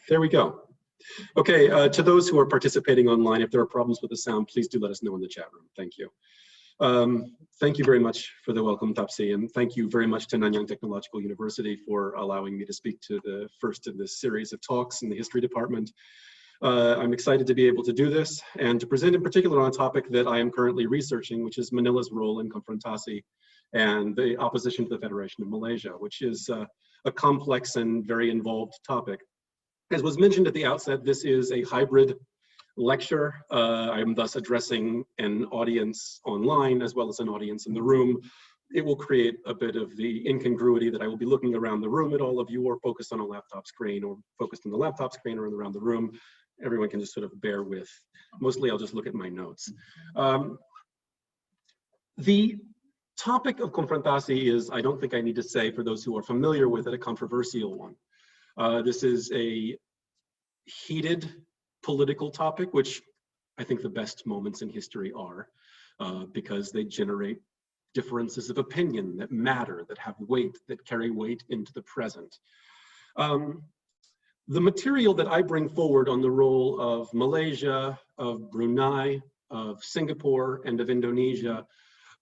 There we go. Okay, to those who are participating online, if there are problems with the sound, please do let us know in the chat room. Thank you. Thank you very much for the welcome, Tapsi, and thank you very much to Nanyang Technological University for allowing me to speak to the first in this series of talks in the history department. I'm excited to be able to do this and to present in particular on a topic that I am currently researching, which is Manila's role in Konfrontasi and the opposition to the Federation of Malaysia, which is a complex and very involved topic. As was mentioned at the outset, this is a hybrid lecture. I am thus addressing an audience online as well as an audience in the room. It will create a bit of the incongruity that I will be looking around the room at all of you, or focused on a laptop screen, or focused on the laptop screen, or around the room. Everyone can just sort of bear with. Mostly I'll just look at my notes. The topic of Konfrontasi is, I don't think I need to say, for those who are familiar with it, a controversial one. This is a heated political topic, which I think the best moments in history are, because they generate differences of opinion that matter, that have weight, that carry weight into the present. The material that I bring forward on the role of Malaysia, of Brunei, of Singapore, and of Indonesia,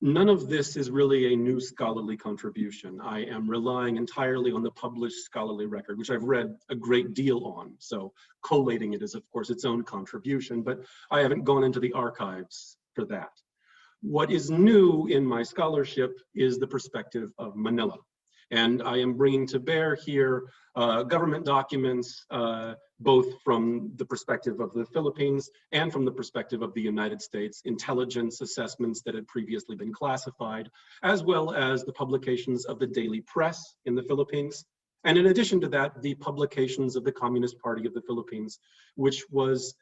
none of this is really a new scholarly contribution. I am relying entirely on the published scholarly record, which I've read a great deal on. So collating it is, of course, its own contribution, but I haven't gone into the archives for that. What is new in my scholarship is the perspective of Manila. And I am bringing to bear here government documents, both from the perspective of the Philippines and from the perspective of the United States, intelligence assessments that had previously been classified, as well as the publications of the daily press in the Philippines. And in addition to that, the publications of the Communist Party of the Philippines, which was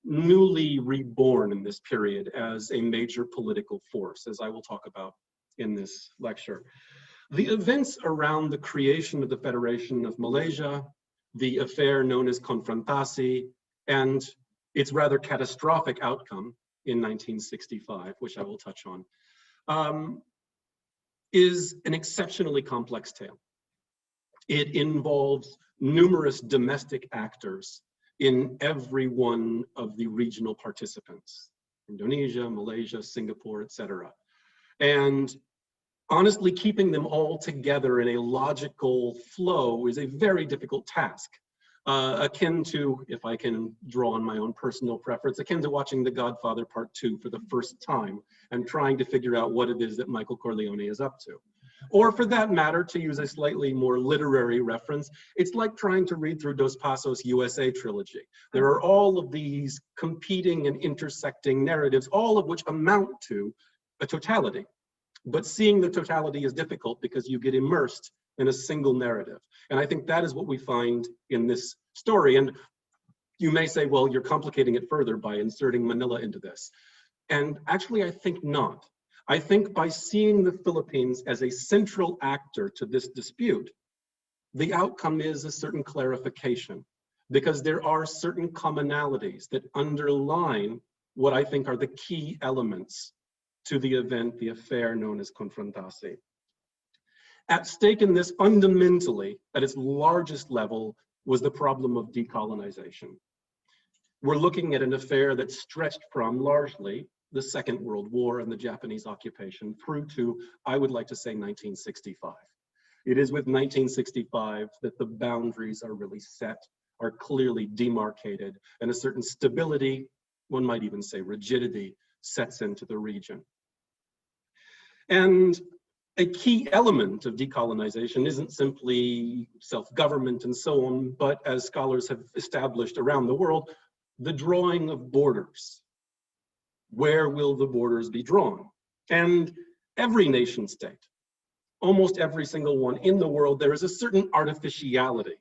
newly reborn in this period as a major political force, as I will talk about in this lecture. The events around the creation of the Federation of Malaysia, the affair known as Konfrontasi, and its rather catastrophic outcome in 1965, which I will touch on, is an exceptionally complex tale. It involves numerous domestic actors in every one of the regional participants, Indonesia, Malaysia, Singapore, etc. And honestly, keeping them all together in a logical flow is a very difficult task, akin to, if I can draw on my own personal preference, akin to watching The Godfather Part 2 for the first time and trying to figure out what it is that Michael Corleone is up to. Or for that matter, to use a slightly more literary reference, it's like trying to read through Dos Passos' USA trilogy. There are all of these competing and intersecting narratives, all of which amount to a totality. But seeing the totality is difficult because you get immersed in a single narrative. And I think that is what we find in this story. And you may say, well, you're complicating it further by inserting Manila into this. And actually, I think not. I think by seeing the Philippines as a central actor to this dispute, the outcome is a certain clarification, because there are certain commonalities that underline what I think are the key elements to the event, the affair known as Konfrontasi. At stake in this, fundamentally, at its largest level, was the problem of decolonization. We're looking at an affair that stretched from largely the Second World War and the Japanese occupation through to, I would like to say, 1965. It is with 1965 that the boundaries are really set, are clearly demarcated, and a certain stability, one might even say rigidity, sets into the region. And a key element of decolonization isn't simply self-government and so on, but as scholars have established around the world, the drawing of borders. Where will the borders be drawn? And every nation state, almost every single one in the world, there is a certain artificiality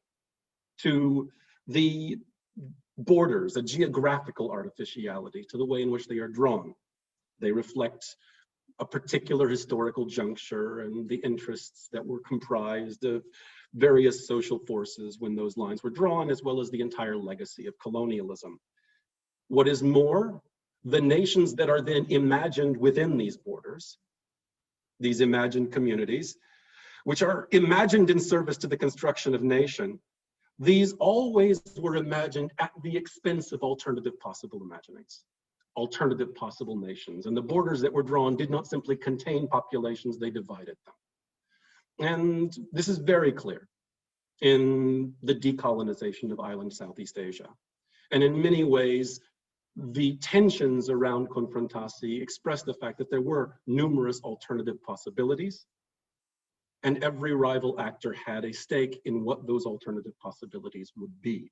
to the borders, a geographical artificiality to the way in which they are drawn. They reflect a particular historical juncture and the interests that were comprised of various social forces when those lines were drawn, as well as the entire legacy of colonialism. What is more, the nations that are then imagined within these borders, these imagined communities, which are imagined in service to the construction of nation, these always were imagined at the expense of alternative possible imaginings, alternative possible nations. And the borders that were drawn did not simply contain populations, they divided them. And this is very clear in the decolonization of island Southeast Asia. And in many ways, the tensions around Konfrontasi express the fact that there were numerous alternative possibilities, and every rival actor had a stake in what those alternative possibilities would be.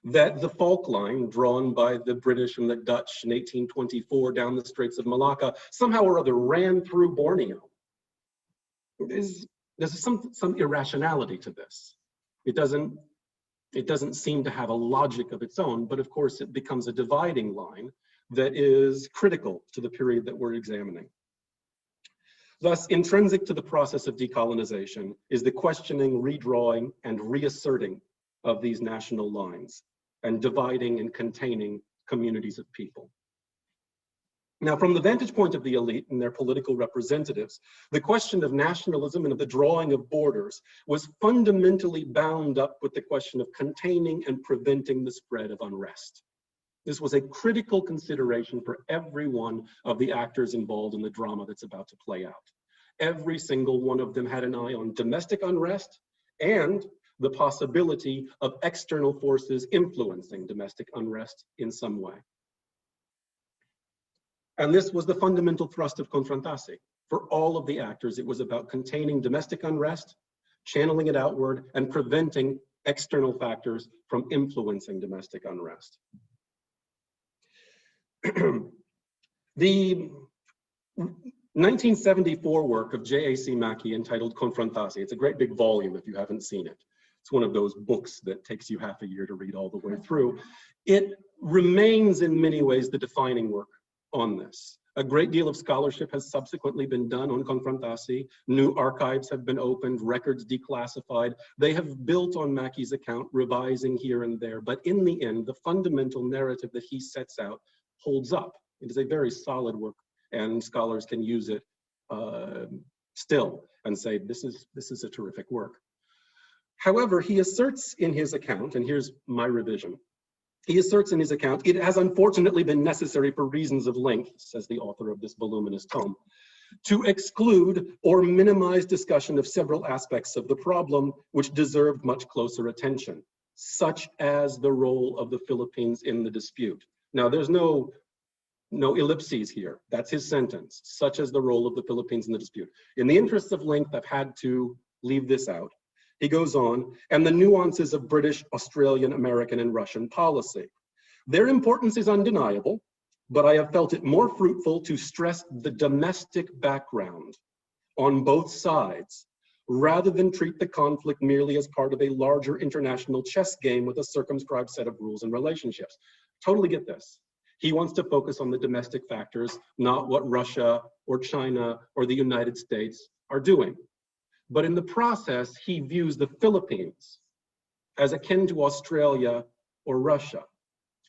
That the fault line drawn by the British and the Dutch in 1824 down the Straits of Malacca somehow or other ran through Borneo. There's some irrationality to this. It doesn't seem to have a logic of its own, but of course it becomes a dividing line that is critical to the period that we're examining. Thus, intrinsic to the process of decolonization is the questioning, redrawing, and reasserting of these national lines, and dividing and containing communities of people. Now, from the vantage point of the elite and their political representatives, the question of nationalism and of the drawing of borders was fundamentally bound up with the question of containing and preventing the spread of unrest. This was a critical consideration for every one of the actors involved in the drama that's about to play out. Every single one of them had an eye on domestic unrest and the possibility of external forces influencing domestic unrest in some way. And this was the fundamental thrust of Konfrontasi. For all of the actors, it was about containing domestic unrest, channeling it outward, and preventing external factors from influencing domestic unrest. The 1974 work of J.A.C. Mackey entitled Konfrontasi, it's a great big volume if you haven't seen it. It's one of those books that takes you half a year to read all the way through. It remains in many ways the defining work on this. A great deal of scholarship has subsequently been done on Konfrontasi. New archives have been opened, records declassified. They have built on Mackey's account, revising here and there. But in the end, the fundamental narrative that he sets out holds up. It is a very solid work, and scholars can use it still and say, this is a terrific work. However, he asserts in his account, and here's my revision, he asserts in his account, it has unfortunately been necessary for reasons of length, says the author of this voluminous tome, to exclude or minimize discussion of several aspects of the problem which deserved much closer attention, such as the role of the Philippines in the dispute. Now, there's no ellipses here. That's his sentence, such as the role of the Philippines in the dispute. In the interests of length, I've had to leave this out. He goes on, and the nuances of British, Australian, American, and Russian policy. Their importance is undeniable, but I have felt it more fruitful to stress the domestic background on both sides, rather than treat the conflict merely as part of a larger international chess game with a circumscribed set of rules and relationships. Totally get this. He wants to focus on the domestic factors, not what Russia or China or the United States are doing. But in the process, he views the Philippines as akin to Australia or Russia,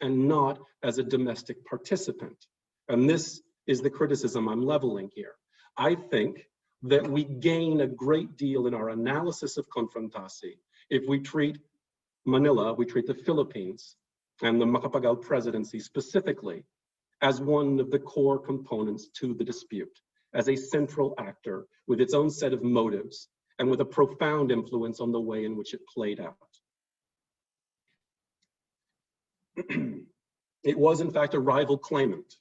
and not as a domestic participant. And this is the criticism I'm leveling here. I think that we gain a great deal in our analysis of Konfrontasi if we treat Manila, we treat the Philippines and the Macapagal presidency specifically as one of the core components to the dispute, as a central actor with its own set of motives and with a profound influence on the way in which it played out. It was, in fact, a rival claimant,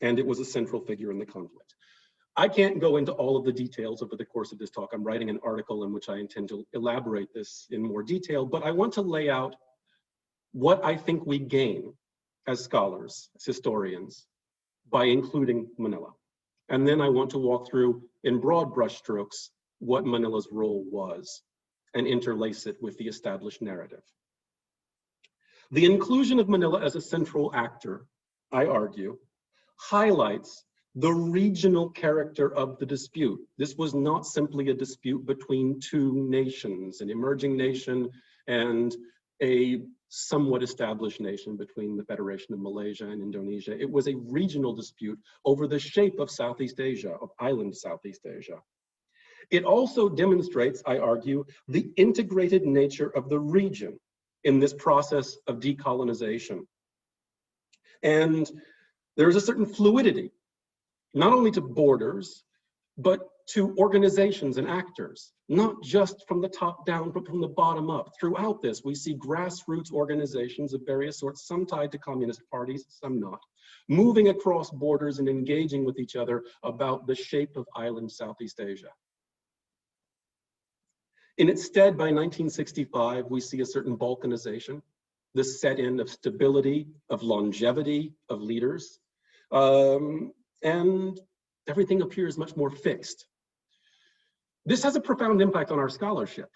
and it was a central figure in the conflict. I can't go into all of the details over the course of this talk. I'm writing an article in which I intend to elaborate this in more detail, but I want to lay out what I think we gain as scholars, as historians, by including Manila. And then I want to walk through, in broad brushstrokes, what Manila's role was and interlace it with the established narrative. The inclusion of Manila as a central actor, I argue, highlights the regional character of the dispute. This was not simply a dispute between two nations, an emerging nation and a somewhat established nation between the Federation of Malaysia and Indonesia. It was a regional dispute over the shape of Southeast Asia, of island Southeast Asia. It also demonstrates, I argue, the integrated nature of the region in this process of decolonization. And there is a certain fluidity, not only to borders, but to organizations and actors, not just from the top down, but from the bottom up. Throughout this, we see grassroots organizations of various sorts, some tied to communist parties, some not, moving across borders and engaging with each other about the shape of island Southeast Asia. In its stead, by 1965, we see a certain balkanization, the set-in of stability, of longevity of leaders, and everything appears much more fixed. This has a profound impact on our scholarship.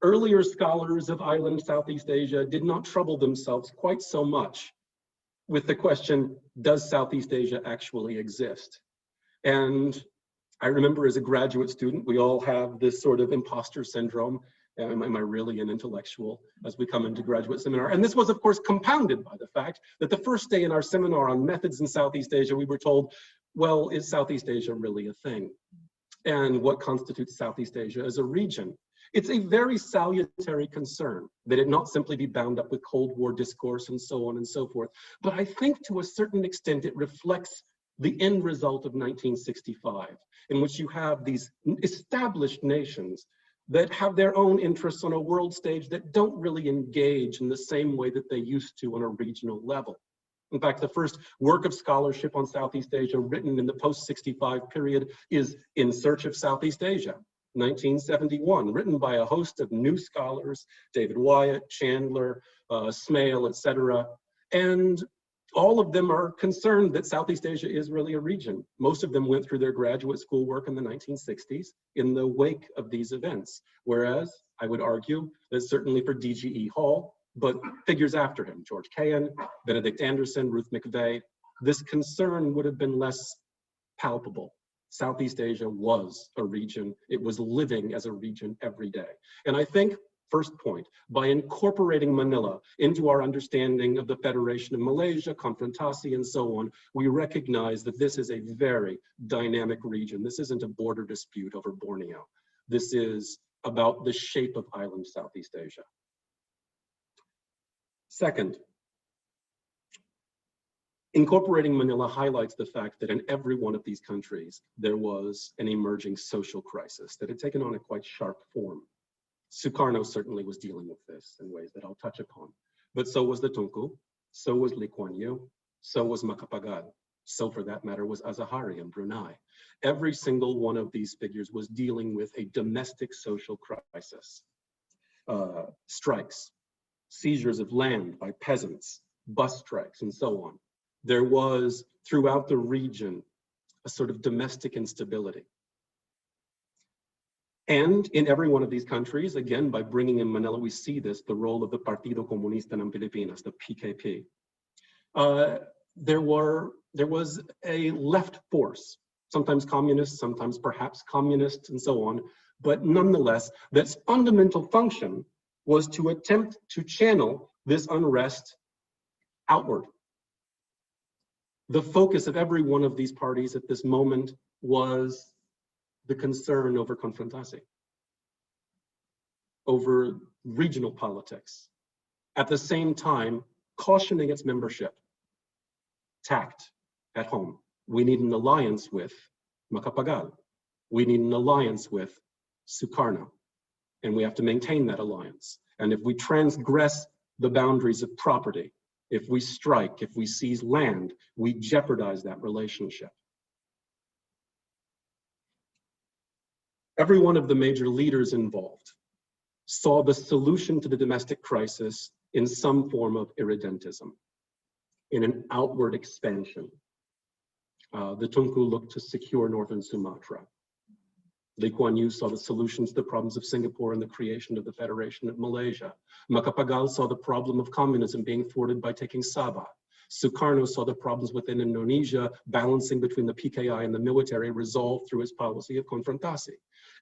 Earlier scholars of island Southeast Asia did not trouble themselves quite so much with the question, does Southeast Asia actually exist? And I remember as a graduate student, we all have this sort of imposter syndrome. Am I really an intellectual as we come into graduate seminar? And this was, of course, compounded by the fact that the first day in our seminar on methods in Southeast Asia, we were told, well, is Southeast Asia really a thing? And what constitutes Southeast Asia as a region? It's a very salutary concern that it not simply be bound up with Cold War discourse and so on and so forth. But I think to a certain extent, it reflects the end result of 1965, in which you have these established nations that have their own interests on a world stage that don't really engage in the same way that they used to on a regional level. In fact, the first work of scholarship on Southeast Asia written in the post-65 period is In Search of Southeast Asia, 1971, written by a host of new scholars, David Wyatt, Chandler, Smale, etc. And all of them are concerned that Southeast Asia is really a region. Most of them went through their graduate school work in the 1960s in the wake of these events. Whereas I would argue that certainly for D.G.E. Hall, but figures after him, George Cahan, Benedict Anderson, Ruth McVeigh, this concern would have been less palpable. Southeast Asia was a region. It was living as a region every day. And I think, first point, by incorporating Manila into our understanding of the Federation of Malaysia, Konfrontasi, and so on, we recognize that this is a very dynamic region. This isn't a border dispute over Borneo. This is about the shape of island Southeast Asia. Second, incorporating Manila highlights the fact that in every one of these countries, there was an emerging social crisis that had taken on a quite sharp form. Sukarno certainly was dealing with this in ways that I'll touch upon, but so was the Tunku, so was Lee Kuan Yew, so was Macapagal, so for that matter was Azahari in Brunei. Every single one of these figures was dealing with a domestic social crisis, strikes, seizures of land by peasants, bus strikes, and so on. There was, throughout the region, a sort of domestic instability. And in every one of these countries, again, by bringing in Manila, we see this, the role of the Partido Komunista ng Pilipinas, the PKP. There was a left force, sometimes communist, sometimes perhaps communist, and so on, but nonetheless, that's fundamental function was to attempt to channel this unrest outward. The focus of every one of these parties at this moment was the concern over Konfrontasi, over regional politics. At the same time, cautioning its membership, tact at home. We need an alliance with Macapagal. We need an alliance with Sukarno, and we have to maintain that alliance. And if we transgress the boundaries of property, if we strike, if we seize land, we jeopardize that relationship. Every one of the major leaders involved saw the solution to the domestic crisis in some form of irredentism, in an outward expansion. The Tunku looked to secure northern Sumatra. Lee Kuan Yew saw the solution to the problems of Singapore and the creation of the Federation of Malaysia. Macapagal saw the problem of communism being thwarted by taking Sabah. Sukarno saw the problems within Indonesia, balancing between the PKI and the military, resolved through his policy of Konfrontasi.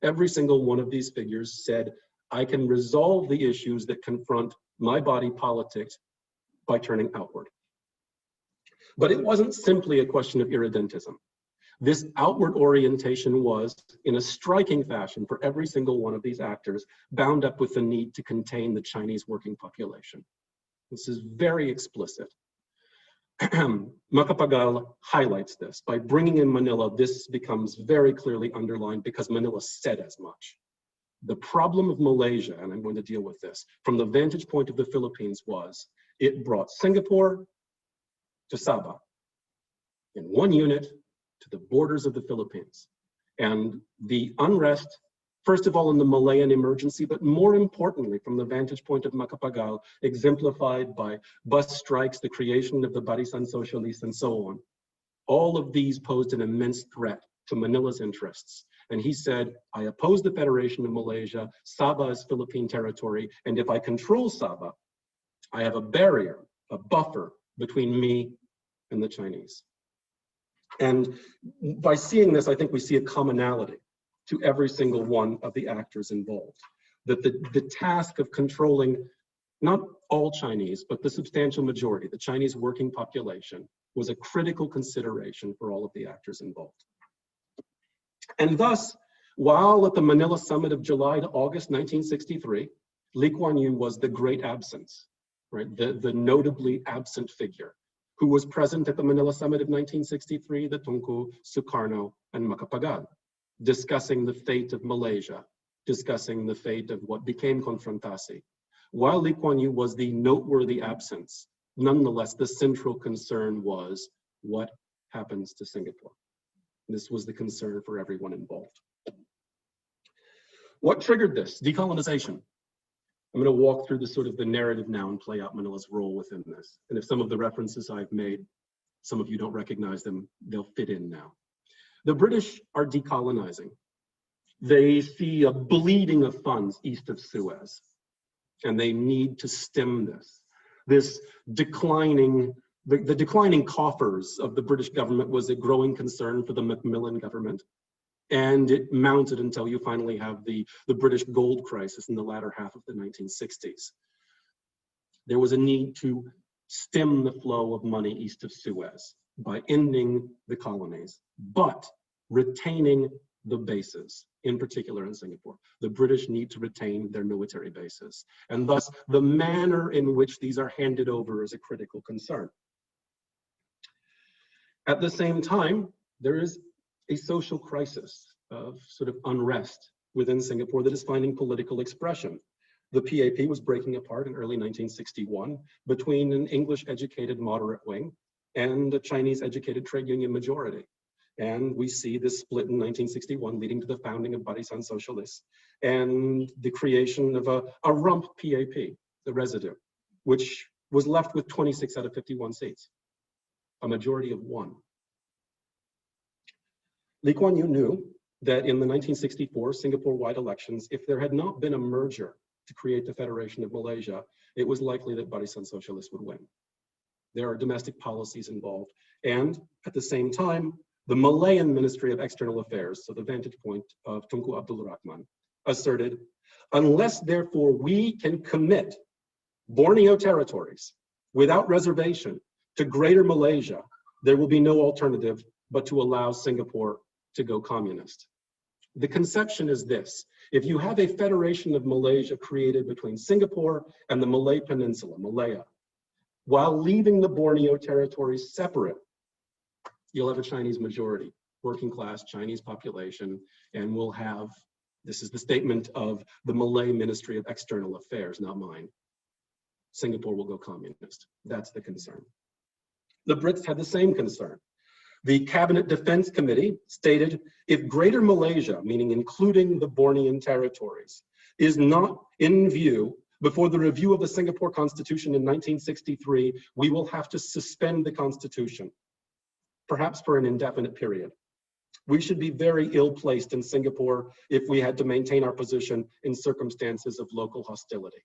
Every single one of these figures said, I can resolve the issues that confront my body politics by turning outward. But it wasn't simply a question of irredentism. This outward orientation was, in a striking fashion for every single one of these actors, bound up with the need to contain the Chinese working population. This is very explicit. Macapagal highlights this. By bringing in Manila, this becomes very clearly underlined because Manila said as much. The problem of Malaysia, and I'm going to deal with this, from the vantage point of the Philippines was, it brought Singapore to Sabah in one unit to the borders of the Philippines. And the unrest, first of all in the Malayan emergency, but more importantly from the vantage point of Macapagal, exemplified by bus strikes, the creation of the Barisan Socialist, and so on. All of these posed an immense threat to Manila's interests. And he said, I oppose the Federation of Malaysia, Sabah is Philippine territory, and if I control Sabah, I have a barrier, a buffer between me and the Chinese. And by seeing this, I think we see a commonality to every single one of the actors involved. That the task of controlling not all Chinese, but the substantial majority, the Chinese working population, was a critical consideration for all of the actors involved. And thus, while at the Manila Summit of July to August 1963, Lee Kuan Yew was the great absence, right? The notably absent figure. Who was present at the Manila Summit of 1963, the Tunku, Sukarno, and Macapagal, discussing the fate of Malaysia, discussing the fate of what became Konfrontasi. While Lee Kuan Yew was the noteworthy absence, nonetheless, the central concern was what happens to Singapore. This was the concern for everyone involved. What triggered this? Decolonization. I'm going to walk through the narrative now and play out Manila's role within this. And if some of the references I've made, some of you don't recognize them, they'll fit in now. The British are decolonizing. They see a bleeding of funds east of Suez, and they need to stem this. This declining, the declining coffers of the British government was a growing concern for the Macmillan government. And it mounted until you finally have the British gold crisis in the latter half of the 1960s. There was a need to stem the flow of money east of Suez by ending the colonies, but retaining the bases, in particular in Singapore. The British need to retain their military bases. And thus, the manner in which these are handed over is a critical concern. At the same time, there is a social crisis of unrest within Singapore that is finding political expression. The PAP was breaking apart in early 1961 between an English-educated moderate wing and a Chinese-educated trade union majority. And we see this split in 1961 leading to the founding of Barisan Socialist and the creation of a rump PAP, the residue, which was left with 26 out of 51 seats, a majority of 1. Lee Kuan Yew knew that in the 1964 Singapore-wide elections, if there had not been a merger to create the Federation of Malaysia, it was likely that Barisan Socialist would win. There are domestic policies involved. And at the same time, the Malayan Ministry of External Affairs, so the vantage point of Tunku Abdul Rahman, asserted, unless therefore we can commit Borneo territories without reservation to Greater Malaysia, there will be no alternative but to allow Singapore to go communist. The conception is this: if you have a Federation of Malaysia created between Singapore and the Malay Peninsula, Malaya, while leaving the Borneo territories separate, you'll have a Chinese majority, working class Chinese population, and we'll have, this is the statement of the Malay Ministry of External Affairs, not mine, Singapore will go communist. That's the concern. The Brits had the same concern. The Cabinet Defense Committee stated, if Greater Malaysia, meaning including the Bornean territories, is not in view before the review of the Singapore Constitution in 1963, we will have to suspend the Constitution, perhaps for an indefinite period. We should be very ill-placed in Singapore if we had to maintain our position in circumstances of local hostility.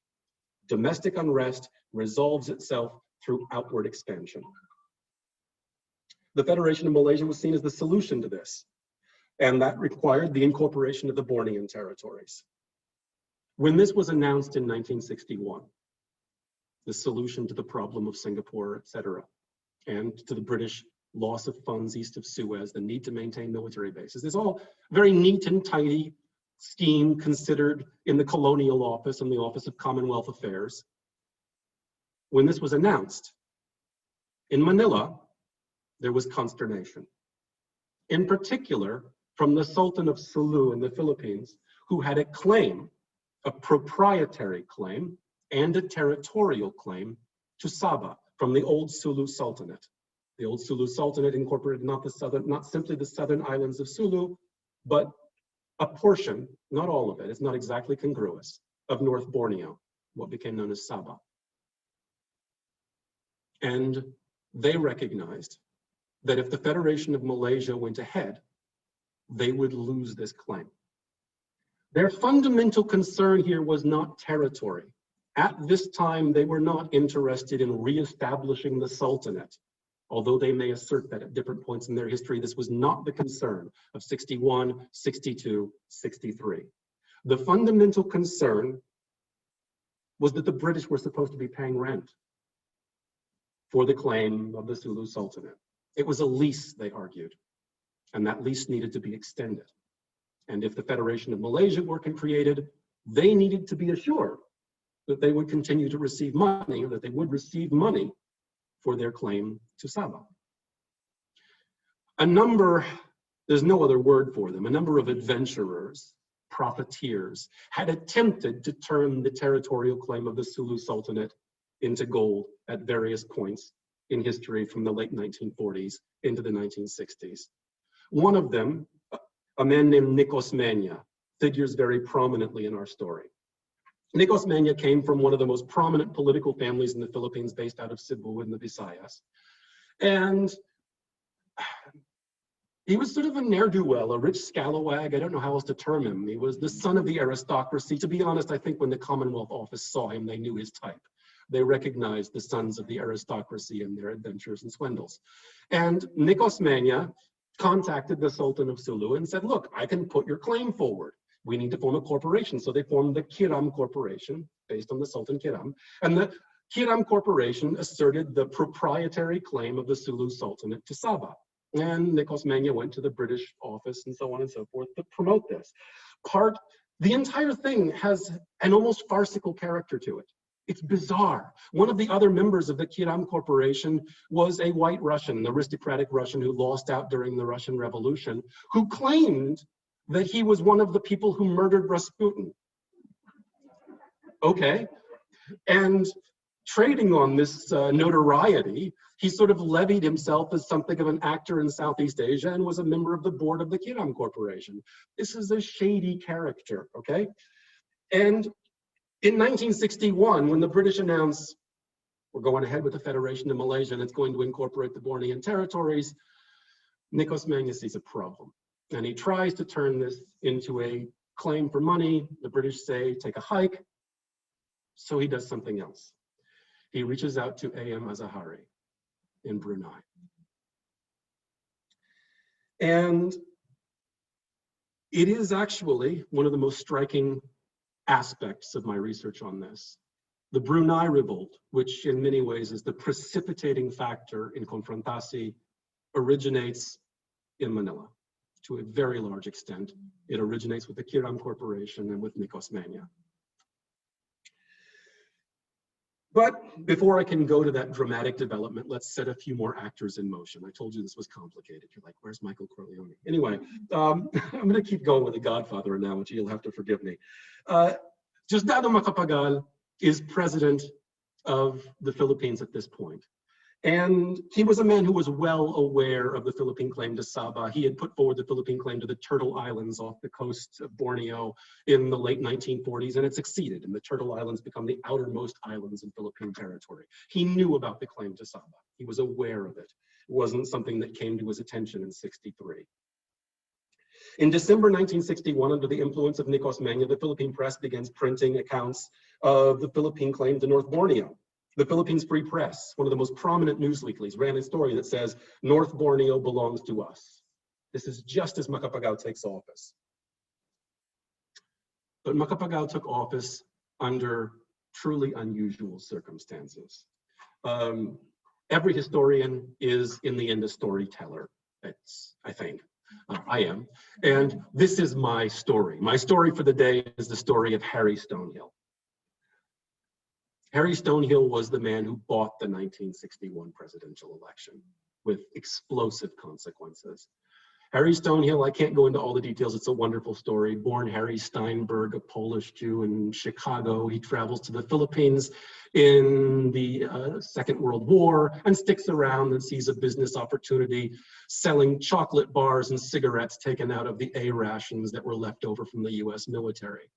Domestic unrest resolves itself through outward expansion. The Federation of Malaysia was seen as the solution to this, and that required the incorporation of the Bornean territories. When this was announced in 1961, the solution to the problem of Singapore, etc., and to the British loss of funds east of Suez, the need to maintain military bases. It's all very neat and tidy scheme considered in the Colonial Office and the Office of Commonwealth Affairs. When this was announced, in Manila, there was consternation. In particular, from the Sultan of Sulu in the Philippines, who had a claim, a proprietary claim, and a territorial claim to Sabah from the old Sulu Sultanate. The old Sulu Sultanate incorporated not simply the southern islands of Sulu, but a portion, not all of it, it's not exactly congruous, of North Borneo, what became known as Sabah. And they recognized that if the Federation of Malaysia went ahead, they would lose this claim. Their fundamental concern here was not territory. At this time, they were not interested in reestablishing the Sultanate, although they may assert that at different points in their history, this was not the concern of 61, 62, 63. The fundamental concern was that the British were supposed to be paying rent for the claim of the Sulu Sultanate. It was a lease, they argued, and that lease needed to be extended. And if the Federation of Malaysia were created, they needed to be assured that they would continue to receive money, or that they would receive money for their claim to Sabah. A number, there's no other word for them, a number of adventurers, profiteers, had attempted to turn the territorial claim of the Sulu Sultanate into gold at various points in history from the late 1940s into the 1960s. One of them, a man named Nikos Manya, figures very prominently in our story. Nikos Manya came from one of the most prominent political families in the Philippines, based out of Cebu in the Visayas. And he was sort of a ne'er-do-well, a rich scalawag. I don't know how else to term him. He was the son of the aristocracy. To be honest, I think when the Commonwealth Office saw him, they knew his type. They recognized the sons of the aristocracy and their adventures and swindles. And Nikos Manya contacted the Sultan of Sulu and said, look, I can put your claim forward. We need to form a corporation. So they formed the Kiram Corporation, based on the Sultan Kiram. And the Kiram Corporation asserted the proprietary claim of the Sulu Sultanate to Sabah. And Nikos Manya went to the British office and so on and so forth to promote this. The entire thing has an almost farcical character to it. It's bizarre. One of the other members of the Kiram Corporation was a white Russian, an aristocratic Russian who lost out during the Russian Revolution, who claimed that he was one of the people who murdered Rasputin. Okay. And trading on this notoriety, he sort of levied himself as something of an actor in Southeast Asia and was a member of the board of the Kiram Corporation. This is a shady character, okay? And in 1961, when the British announced, we're going ahead with the Federation of Malaysia and it's going to incorporate the Bornean territories, Nikos Manya sees a problem. And he tries to turn this into a claim for money. The British say, take a hike. So he does something else. He reaches out to A.M. Azahari in Brunei. And it is actually one of the most striking aspects of my research on this. The Brunei Revolt, which in many ways is the precipitating factor in Konfrontasi, originates in Manila to a very large extent. It originates with the Kiram Corporation and with Nikos Manya. But before I can go to that dramatic development, let's set a few more actors in motion. I told you this was complicated. You're like, where's Michael Corleone? Anyway, I'm going to keep going with the Godfather analogy. You'll have to forgive me. Diosdado Macapagal is president of the Philippines at this point. And he was a man who was well aware of the Philippine claim to Sabah. He had put forward the Philippine claim to the Turtle Islands off the coast of Borneo in the late 1940s, and it succeeded, and the Turtle Islands become the outermost islands in Philippine territory. He knew about the claim to Sabah. He was aware of it. It wasn't something that came to his attention in '63. In December 1961, under the influence of Nikos Manya, the Philippine press begins printing accounts of the Philippine claim to North Borneo. The Philippines Free Press, one of the most prominent news weeklies, ran a story that says, North Borneo belongs to us. This is just as Macapagal takes office. But Macapagal took office under truly unusual circumstances. Every historian is, in the end, a storyteller. I think. I am. And this is my story. My story for the day is the story of Harry Stonehill. Harry Stonehill was the man who bought the 1961 presidential election with explosive consequences. Harry Stonehill, I can't go into all the details, it's a wonderful story. Born Harry Steinberg, a Polish Jew in Chicago, he travels to the Philippines in the Second World War and sticks around and sees a business opportunity selling chocolate bars and cigarettes taken out of the A rations that were left over from the US military.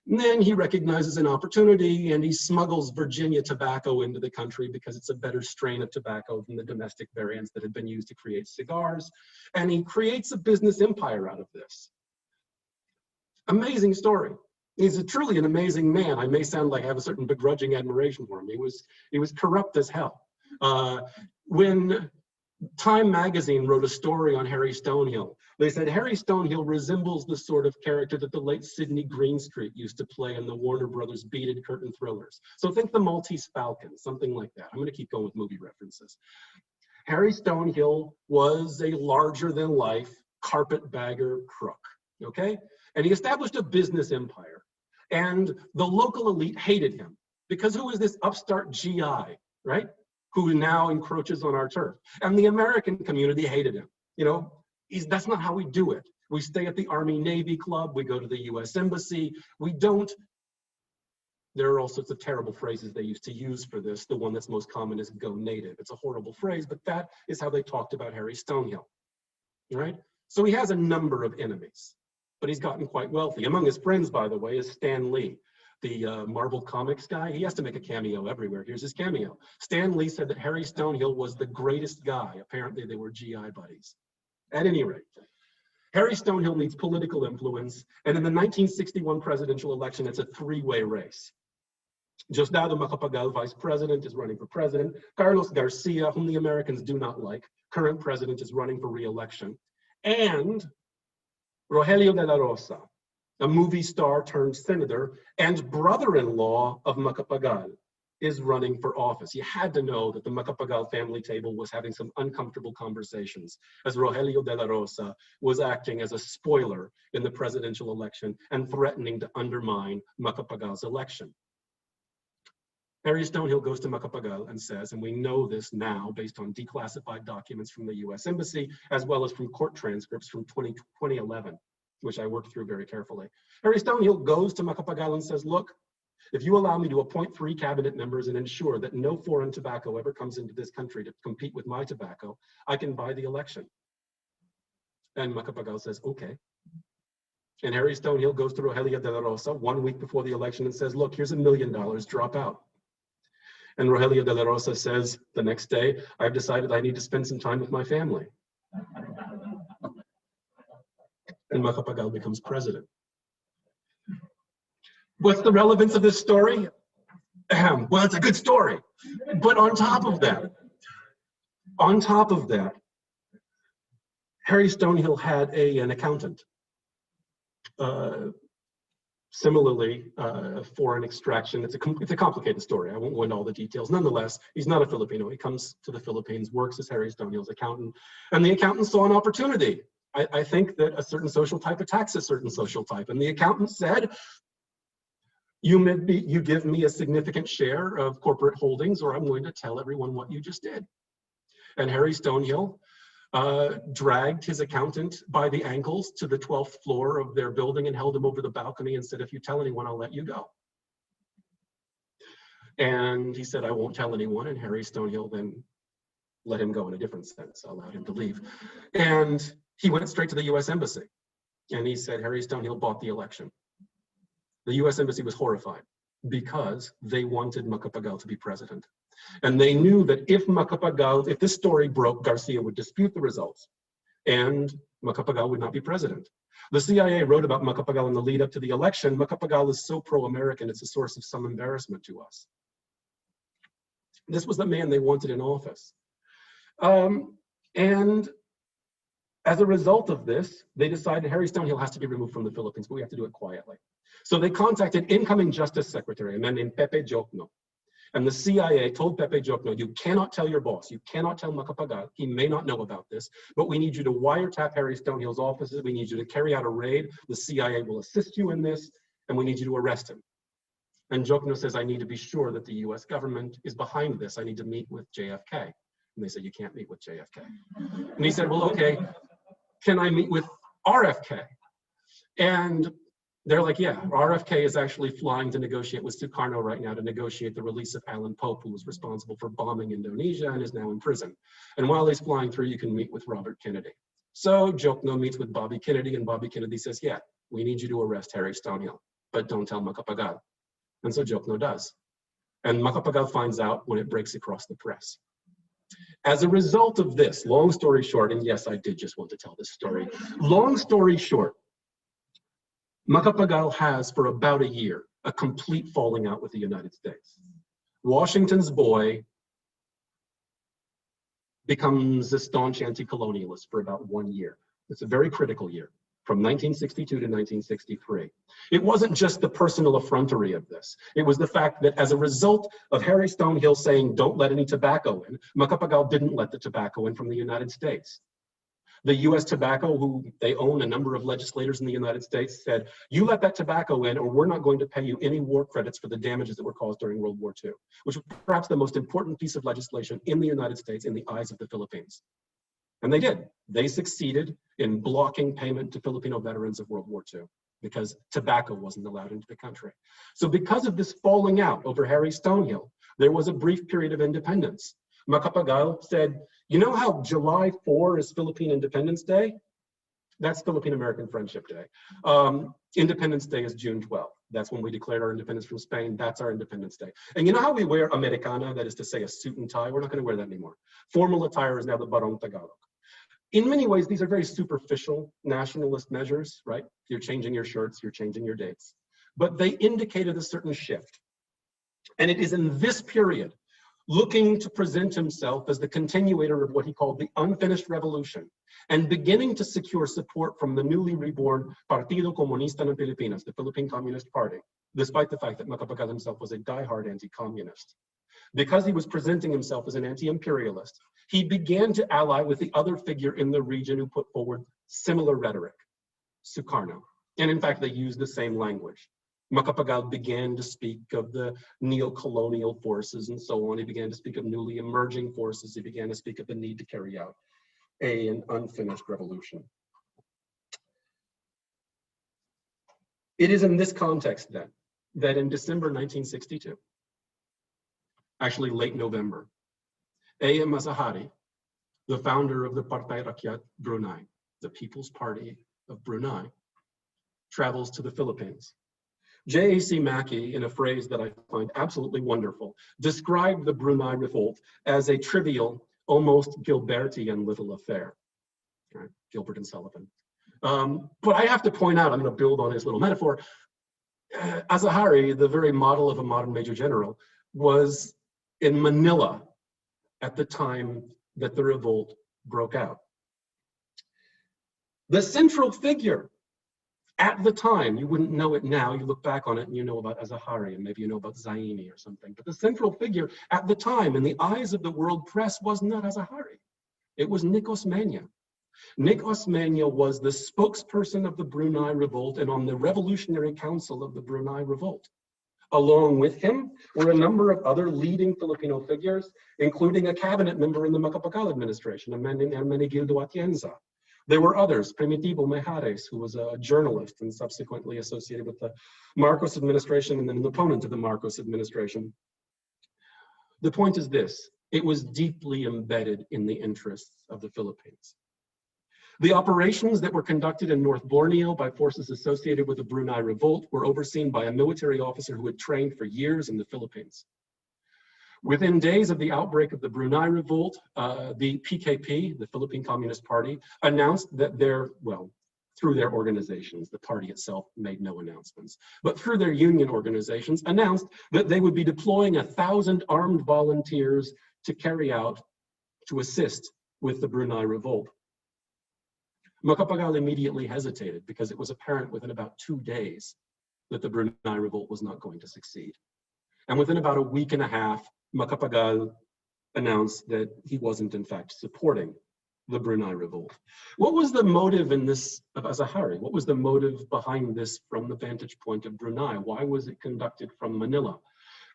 And then he recognizes an opportunity and he smuggles Virginia tobacco into the country because it's a better strain of tobacco than the domestic variants that had been used to create cigars. And he creates a business empire out of this. Amazing story. He's truly an amazing man. I may sound like I have a certain begrudging admiration for him. He was corrupt as hell. When Time magazine wrote a story on Harry Stonehill, they said Harry Stonehill resembles the sort of character that the late Sidney Greenstreet used to play in the Warner Brothers beaded curtain thrillers. So think the Maltese Falcon, something like that. I'm going to keep going with movie references. Harry Stonehill was a larger than life carpetbagger crook, okay? And he established a business empire. And the local elite hated him because who is this upstart GI, right? Who now encroaches on our turf. And the American community hated him. You know, that's not how we do it. We stay at the Army Navy Club, we go to the US Embassy, we don't. There are all sorts of terrible phrases they used to use for this. The one that's most common is go native. It's a horrible phrase, but that is how they talked about Harry Stonehill, right? So he has a number of enemies, but he's gotten quite wealthy. Among his friends, by the way, is Stan Lee, the Marvel Comics guy. He has to make a cameo everywhere. Here's his cameo. Stan Lee said that Harry Stonehill was the greatest guy. Apparently they were GI buddies. At any rate, Harry Stonehill needs political influence, and in the 1961 presidential election, it's a three-way race. Diosdado Macapagal, vice president, is running for president. Carlos Garcia, whom the Americans do not like, current president, is running for re-election. And Rogelio de la Rosa, a movie star turned senator and brother-in-law of Macapagal, is running for office. You had to know that the Macapagal family table was having some uncomfortable conversations as Rogelio de la Rosa was acting as a spoiler in the presidential election and threatening to undermine Macapagal's election. Harry Stonehill goes to Macapagal and says, and we know this now based on declassified documents from the US Embassy, as well as from court transcripts from 2011, which I worked through very carefully. Harry Stonehill goes to Macapagal and says, look, if you allow me to appoint 3 cabinet members and ensure that no foreign tobacco ever comes into this country to compete with my tobacco, I can buy the election. And Macapagal says, okay. And Harry Stonehill goes to Rogelio de la Rosa 1 week before the election and says, look, here's $1 million, drop out. And Rogelio de la Rosa says the next day, I've decided I need to spend some time with my family. And Macapagal becomes president. What's the relevance of this story? Well, it's a good story. But on top of that, Harry Stonehill had an accountant. Similarly, foreign extraction. It's a complicated story. I won't go into all the details. Nonetheless, he's not a Filipino. He comes to the Philippines, works as Harry Stonehill's accountant, and the accountant saw an opportunity. I think that a certain social type attacks a certain social type, and the accountant said, you give me a significant share of corporate holdings, or I'm going to tell everyone what you just did. And Harry Stonehill dragged his accountant by the ankles to the 12th floor of their building and held him over the balcony and said, if you tell anyone, I'll let you go. And he said, I won't tell anyone. And Harry Stonehill then let him go in a different sense, allowed him to leave. And he went straight to the US Embassy. And he said, Harry Stonehill bought the election. The US Embassy was horrified because they wanted Macapagal to be president. And they knew that if this story broke, Garcia would dispute the results and Macapagal would not be president. The CIA wrote about Macapagal in the lead up to the election. Macapagal is so pro-American, it's a source of some embarrassment to us. This was the man they wanted in office. And as a result of this, they decided Harry Stonehill has to be removed from the Philippines, but we have to do it quietly. So they contacted incoming Justice Secretary, a man named Pepe Jokno. And the CIA told Pepe Jokno, you cannot tell your boss, you cannot tell Macapagal, he may not know about this, but we need you to wiretap Harry Stonehill's offices, we need you to carry out a raid, the CIA will assist you in this, and we need you to arrest him. And Jokno says, I need to be sure that the US government is behind this, I need to meet with JFK. And they said, you can't meet with JFK. And he said, well, okay, can I meet with RFK? And they're like, yeah, RFK is actually flying to negotiate with Sukarno right now to negotiate the release of Alan Pope, who was responsible for bombing Indonesia and is now in prison. And while he's flying through, you can meet with Robert Kennedy. So Jokno meets with Bobby Kennedy, and Bobby Kennedy says, yeah, we need you to arrest Harry Stonehill, but don't tell Macapagal. And so Jokno does. And Macapagal finds out when it breaks across the press. As a result of this, long story short, and yes, I did just want to tell this story. Long story short, Macapagal has for about a year a complete falling out with the United States. Washington's boy becomes a staunch anti-colonialist for about 1 year. It's a very critical year, from 1962 to 1963. It wasn't just the personal effrontery of this. It was the fact that as a result of Harry Stonehill saying, don't let any tobacco in, Macapagal didn't let the tobacco in from the United States. The US Tobacco, who they own, a number of legislators in the United States, said, you let that tobacco in or we're not going to pay you any war credits for the damages that were caused during World War II, which was perhaps the most important piece of legislation in the United States in the eyes of the Philippines. And they did. They succeeded in blocking payment to Filipino veterans of World War II because tobacco wasn't allowed into the country. So because of this falling out over Harry Stonehill, there was a brief period of independence. Macapagal said, you know how July 4 is Philippine Independence Day? That's Philippine-American Friendship Day. Independence Day is June 12th. That's when we declared our independence from Spain. That's our Independence Day. And you know how we wear Americana, that is to say a suit and tie? We're not going to wear that anymore. Formal attire is now the Barong Tagalog. In many ways, these are very superficial nationalist measures, right? You're changing your shirts, you're changing your dates. But they indicated a certain shift. And it is in this period, looking to present himself as the continuator of what he called the unfinished revolution, and beginning to secure support from the newly reborn Partido Komunista ng Pilipinas, the Philippine Communist Party, despite the fact that Macapagal himself was a diehard anti-communist. Because he was presenting himself as an anti-imperialist, he began to ally with the other figure in the region who put forward similar rhetoric, Sukarno. And in fact, they used the same language. Macapagal began to speak of the neo-colonial forces and so on. He began to speak of newly emerging forces. He began to speak of the need to carry out an unfinished revolution. It is in this context then that in December 1962, actually late November, A.M. Mazahari, the founder of the Partai Rakyat Brunei, the People's Party of Brunei, travels to the Philippines. J.A.C. Mackey, in a phrase that I find absolutely wonderful, described the Brunei Revolt as a trivial, almost Gilbertian little affair. Right? Gilbert and Sullivan. But I have to point out, I'm going to build on his little metaphor, Azahari, the very model of a modern major general, was in Manila at the time that the revolt broke out. The central figure at the time, you wouldn't know it now, you look back on it and you know about Azahari and maybe you know about Zaini or something, but the central figure at the time in the eyes of the world press was not Azahari, it was Nick Osmeña. Nick Osmeña was the spokesperson of the Brunei Revolt and on the Revolutionary Council of the Brunei Revolt. Along with him were a number of other leading Filipino figures, including a cabinet member in the Macapagal administration, Hermenegildo Atienza. There were others, Primitivo Mejares, who was a journalist and subsequently associated with the Marcos administration and then an opponent of the Marcos administration. The point is this, it was deeply embedded in the interests of the Philippines. The operations that were conducted in North Borneo by forces associated with the Brunei Revolt were overseen by a military officer who had trained for years in the Philippines. Within days of the outbreak of the Brunei Revolt, the PKP, the Philippine Communist Party, announced that through their organizations, the party itself made no announcements, but through their union organizations, announced that they would be deploying 1,000 armed volunteers to assist with the Brunei Revolt. Macapagal immediately hesitated because it was apparent within about 2 days that the Brunei Revolt was not going to succeed. And within about a week and a half, Macapagal announced that he wasn't in fact supporting the Brunei Revolt. What was the motive in this of Azahari? What was the motive behind this from the vantage point of Brunei? Why was it conducted from Manila?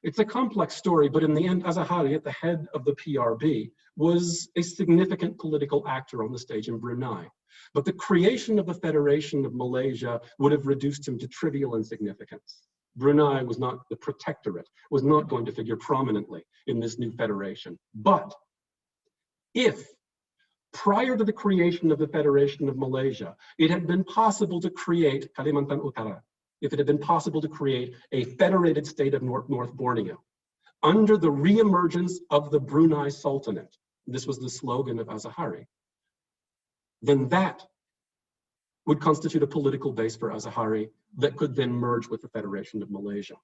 It's a complex story, but in the end, Azahari, at the head of the PRB, was a significant political actor on the stage in Brunei. But the creation of the Federation of Malaysia would have reduced him to trivial insignificance. Brunei was not the protectorate, was not going to figure prominently in this new federation. But if, prior to the creation of the Federation of Malaysia, it had been possible to create Kalimantan Utara, if it had been possible to create a federated state of North Borneo, under the reemergence of the Brunei Sultanate, this was the slogan of Azahari, then that would constitute a political base for Azahari that could then merge with the Federation of Malaysia.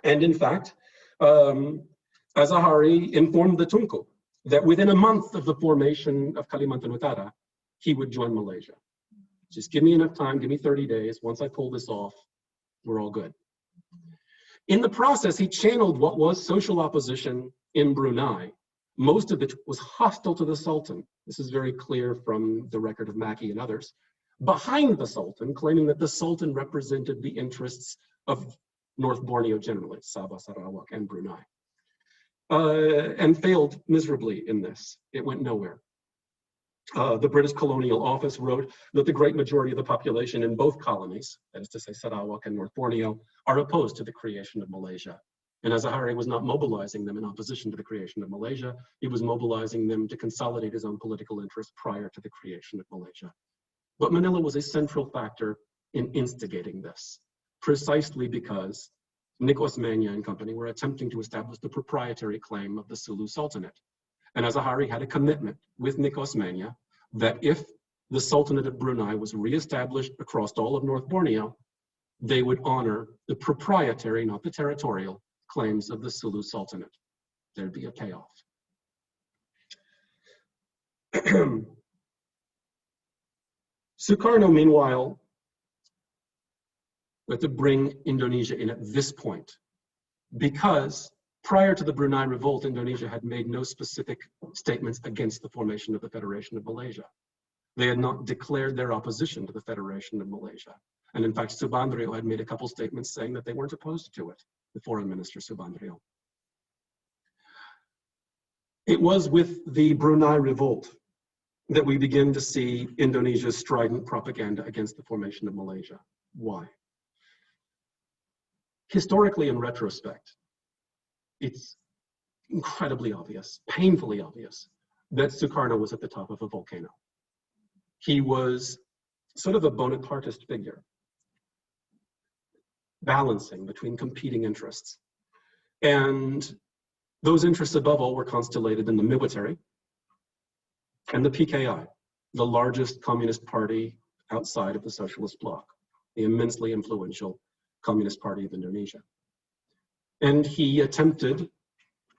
And in fact, Azahari informed the Tunku that within a month of the formation of Kalimantan Utara, he would join Malaysia. Just give me enough time, give me 30 days. Once I pull this off, we're all good. In the process, he channeled what was social opposition in Brunei. Most of it was hostile to the Sultan. This is very clear from the record of Mackey and others. Behind the Sultan, claiming that the Sultan represented the interests of North Borneo generally, Sabah, Sarawak, and Brunei. And failed miserably in this. It went nowhere. The British Colonial Office wrote that the great majority of the population in both colonies, that is to say Sarawak and North Borneo, are opposed to the creation of Malaysia. And Azahari was not mobilizing them in opposition to the creation of Malaysia. He was mobilizing them to consolidate his own political interests prior to the creation of Malaysia. But Manila was a central factor in instigating this, precisely because Nick Osmania and company were attempting to establish the proprietary claim of the Sulu Sultanate. And Azahari had a commitment with Nick Osmania that if the Sultanate of Brunei was reestablished across all of North Borneo, they would honor the proprietary, not the territorial, claims of the Sulu Sultanate. There'd be a payoff. Sukarno, meanwhile, had to bring Indonesia in at this point, because prior to the Brunei Revolt, Indonesia had made no specific statements against the formation of the Federation of Malaysia. They had not declared their opposition to the Federation of Malaysia. And in fact, Subandrio had made a couple statements saying that they weren't opposed to it, the foreign minister Subandrio. It was with the Brunei Revolt that we begin to see Indonesia's strident propaganda against the formation of Malaysia. Why? Historically, in retrospect, it's incredibly obvious, painfully obvious, that Sukarno was at the top of a volcano. He was sort of a Bonapartist figure, balancing between competing interests. And those interests above all were constellated in the military and the PKI, the largest communist party outside of the socialist bloc, the immensely influential Communist Party of Indonesia. And he attempted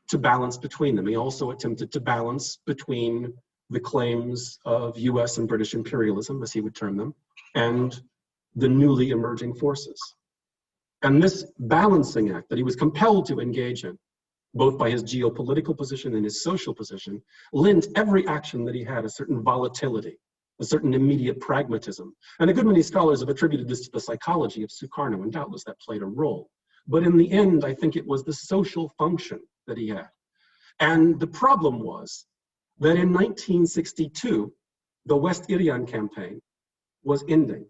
to balance between them. He also attempted to balance between the claims of US and British imperialism, as he would term them, and the newly emerging forces. And this balancing act that he was compelled to engage in, both by his geopolitical position and his social position, lent every action that he had a certain volatility, a certain immediate pragmatism. And a good many scholars have attributed this to the psychology of Sukarno, and doubtless that played a role. But in the end, I think it was the social function that he had. And the problem was that in 1962, the West Irian campaign was ending.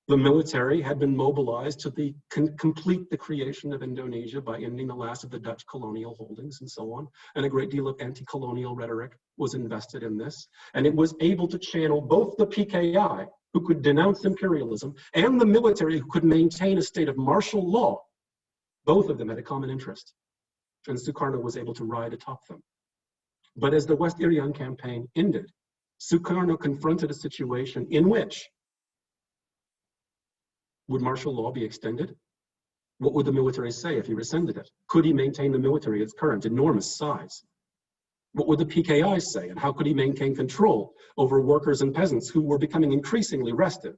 The military had been mobilized to complete the creation of Indonesia by ending the last of the Dutch colonial holdings and so on. And a great deal of anti-colonial rhetoric was invested in this. And it was able to channel both the PKI, who could denounce imperialism, and the military, who could maintain a state of martial law. Both of them had a common interest. And Sukarno was able to ride atop them. But as the West Irian campaign ended, Sukarno confronted a situation in which would martial law be extended? What would the military say if he rescinded it? Could he maintain the military at its current enormous size? What would the PKI say, and how could he maintain control over workers and peasants who were becoming increasingly restive?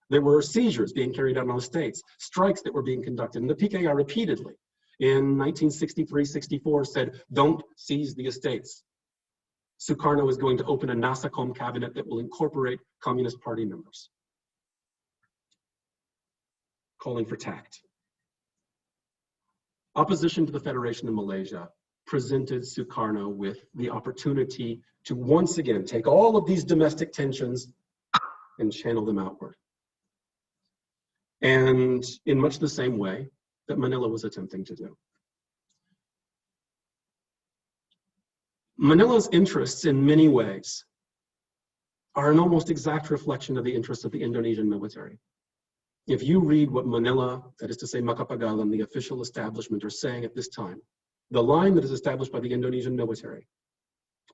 There were seizures being carried out on the states, strikes that were being conducted, and the PKI repeatedly, in 1963-64 said, don't seize the estates. Sukarno is going to open a NASACOM cabinet that will incorporate Communist Party members, calling for tact. Opposition to the Federation of Malaysia presented Sukarno with the opportunity to once again take all of these domestic tensions and channel them outward. And in much the same way that Manila was attempting to do. Manila's interests in many ways are an almost exact reflection of the interests of the Indonesian military. If you read what Manila, that is to say Macapagal, and the official establishment are saying at this time, the line that is established by the Indonesian military,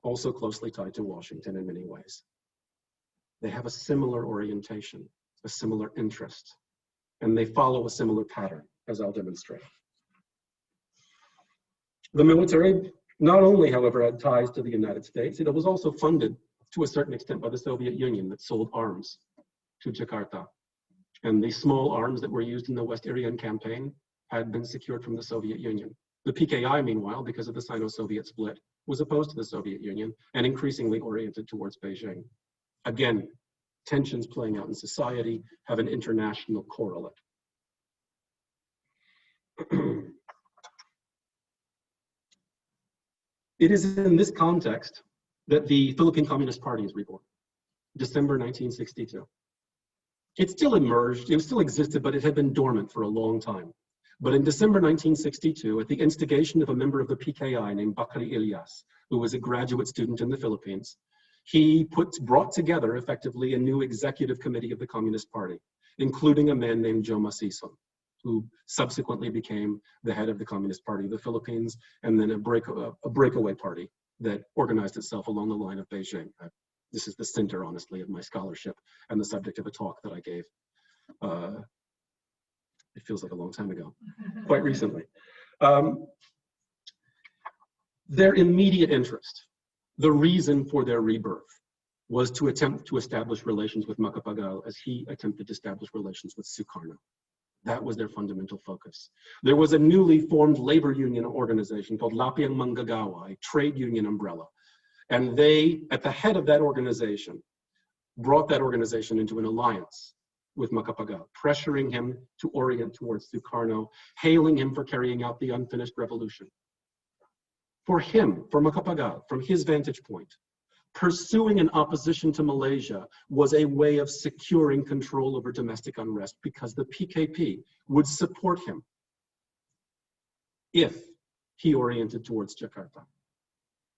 also closely tied to Washington in many ways. They have a similar orientation, a similar interest, and they follow a similar pattern, as I'll demonstrate. The military not only, however, had ties to the United States, it was also funded to a certain extent by the Soviet Union that sold arms to Jakarta. And the small arms that were used in the West Irian campaign had been secured from the Soviet Union. The PKI, meanwhile, because of the Sino-Soviet split, was opposed to the Soviet Union and increasingly oriented towards Beijing. Again, tensions playing out in society have an international correlate. It is in this context that the Philippine Communist Party is reborn, December 1962. It still emerged, it still existed, but it had been dormant for a long time. But in December 1962, at the instigation of a member of the PKI named Bakri Ilyas, who was a graduate student in the Philippines, he brought together effectively a new executive committee of the Communist Party, including a man named Joe Masison, who subsequently became the head of the Communist Party of the Philippines, and then a breakaway party that organized itself along the line of Beijing. This is the center, honestly, of my scholarship and the subject of a talk that I gave. It feels like a long time ago, quite recently. Their immediate interest, the reason for their rebirth, was to attempt to establish relations with Macapagal as he attempted to establish relations with Sukarno. That was their fundamental focus. There was a newly formed labor union organization called Lapiang Manggagawa, a trade union umbrella. And they, at the head of that organization, brought that organization into an alliance with Macapagal, pressuring him to orient towards Sukarno, hailing him for carrying out the unfinished revolution. For him, for Macapagal, from his vantage point, pursuing an opposition to Malaysia was a way of securing control over domestic unrest because the PKP would support him if he oriented towards Jakarta.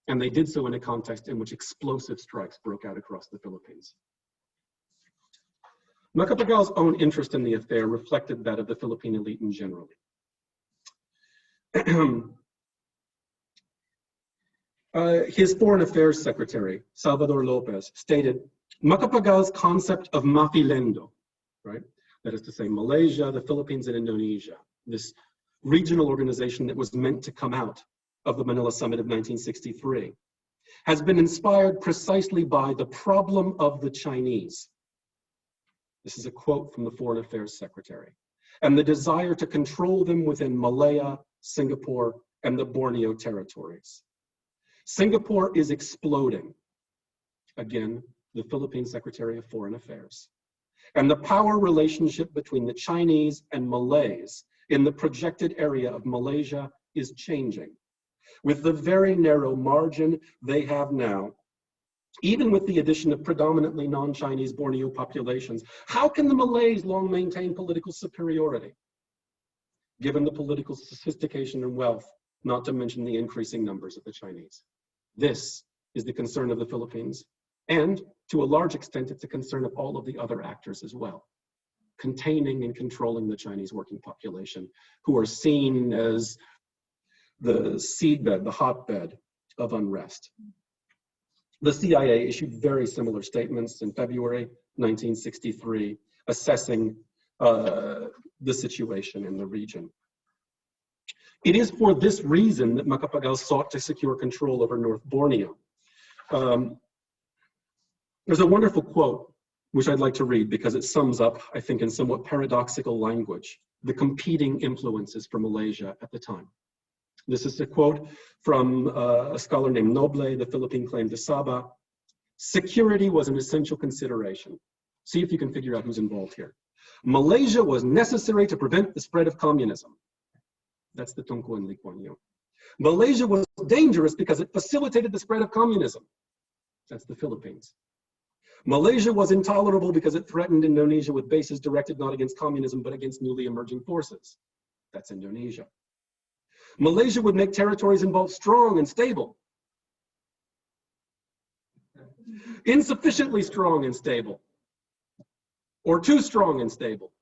And they did so in a context in which explosive strikes broke out across the Philippines. Macapagal's own interest in the affair reflected that of the Philippine elite in general. His Foreign Affairs Secretary, Salvador Lopez, stated, Macapagal's concept of Maphilindo, right? That is to say, Malaysia, the Philippines, and Indonesia, this regional organization that was meant to come out of the Manila Summit of 1963, has been inspired precisely by the problem of the Chinese. This is a quote from the Foreign Affairs Secretary. And the desire to control them within Malaya, Singapore, and the Borneo territories. Singapore is exploding. Again, the Philippine Secretary of Foreign Affairs. And the power relationship between the Chinese and Malays in the projected area of Malaysia is changing. With the very narrow margin they have now, even with the addition of predominantly non-Chinese Borneo populations, how can the Malays long maintain political superiority, given the political sophistication and wealth, not to mention the increasing numbers of the Chinese? This is the concern of the Philippines, and to a large extent, it's a concern of all of the other actors as well, containing and controlling the Chinese working population, who are seen as the seedbed, the hotbed of unrest. The CIA issued very similar statements in February 1963, assessing the situation in the region. It is for this reason that Macapagal sought to secure control over North Borneo. There's a wonderful quote, which I'd like to read because it sums up, I think, in somewhat paradoxical language, the competing influences for Malaysia at the time. This is a quote from a scholar named Noble, the Philippine claim to Sabah. Security was an essential consideration. See if you can figure out who's involved here. Malaysia was necessary to prevent the spread of communism. That's the Tunku and Lee Kuan Yew. Malaysia was dangerous because it facilitated the spread of communism. That's the Philippines. Malaysia was intolerable because it threatened Indonesia with bases directed not against communism, but against newly emerging forces. That's Indonesia. Malaysia would make territories involved strong and stable. Insufficiently strong and stable. Or too strong and stable.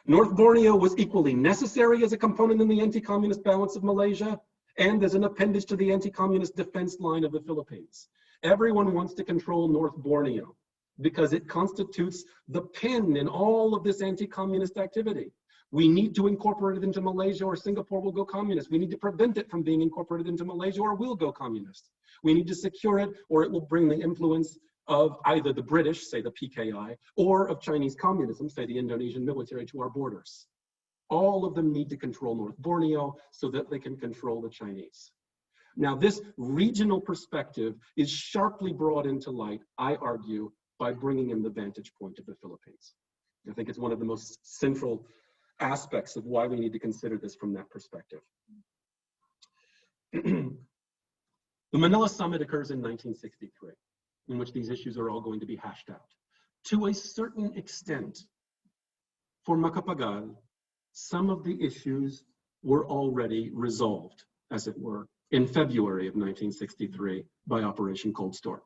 North Borneo was equally necessary as a component in the anti-communist balance of Malaysia and as an appendage to the anti-communist defense line of the Philippines. Everyone wants to control North Borneo because it constitutes the pin in all of this anti-communist activity. We need to incorporate it into Malaysia or Singapore will go communist. We need to prevent it from being incorporated into Malaysia or will go communist. We need to secure it or it will bring the influence of either the British, say the PKI, or of Chinese communism, say the Indonesian military, to our borders. All of them need to control North Borneo so that they can control the Chinese. Now, this regional perspective is sharply brought into light, I argue, by bringing in the vantage point of the Philippines. I think it's one of the most central aspects of why we need to consider this from that perspective. The Manila Summit occurs in 1963, in which these issues are all going to be hashed out. To a certain extent, for Macapagal, some of the issues were already resolved, as it were, in February of 1963 by Operation Cold Storm.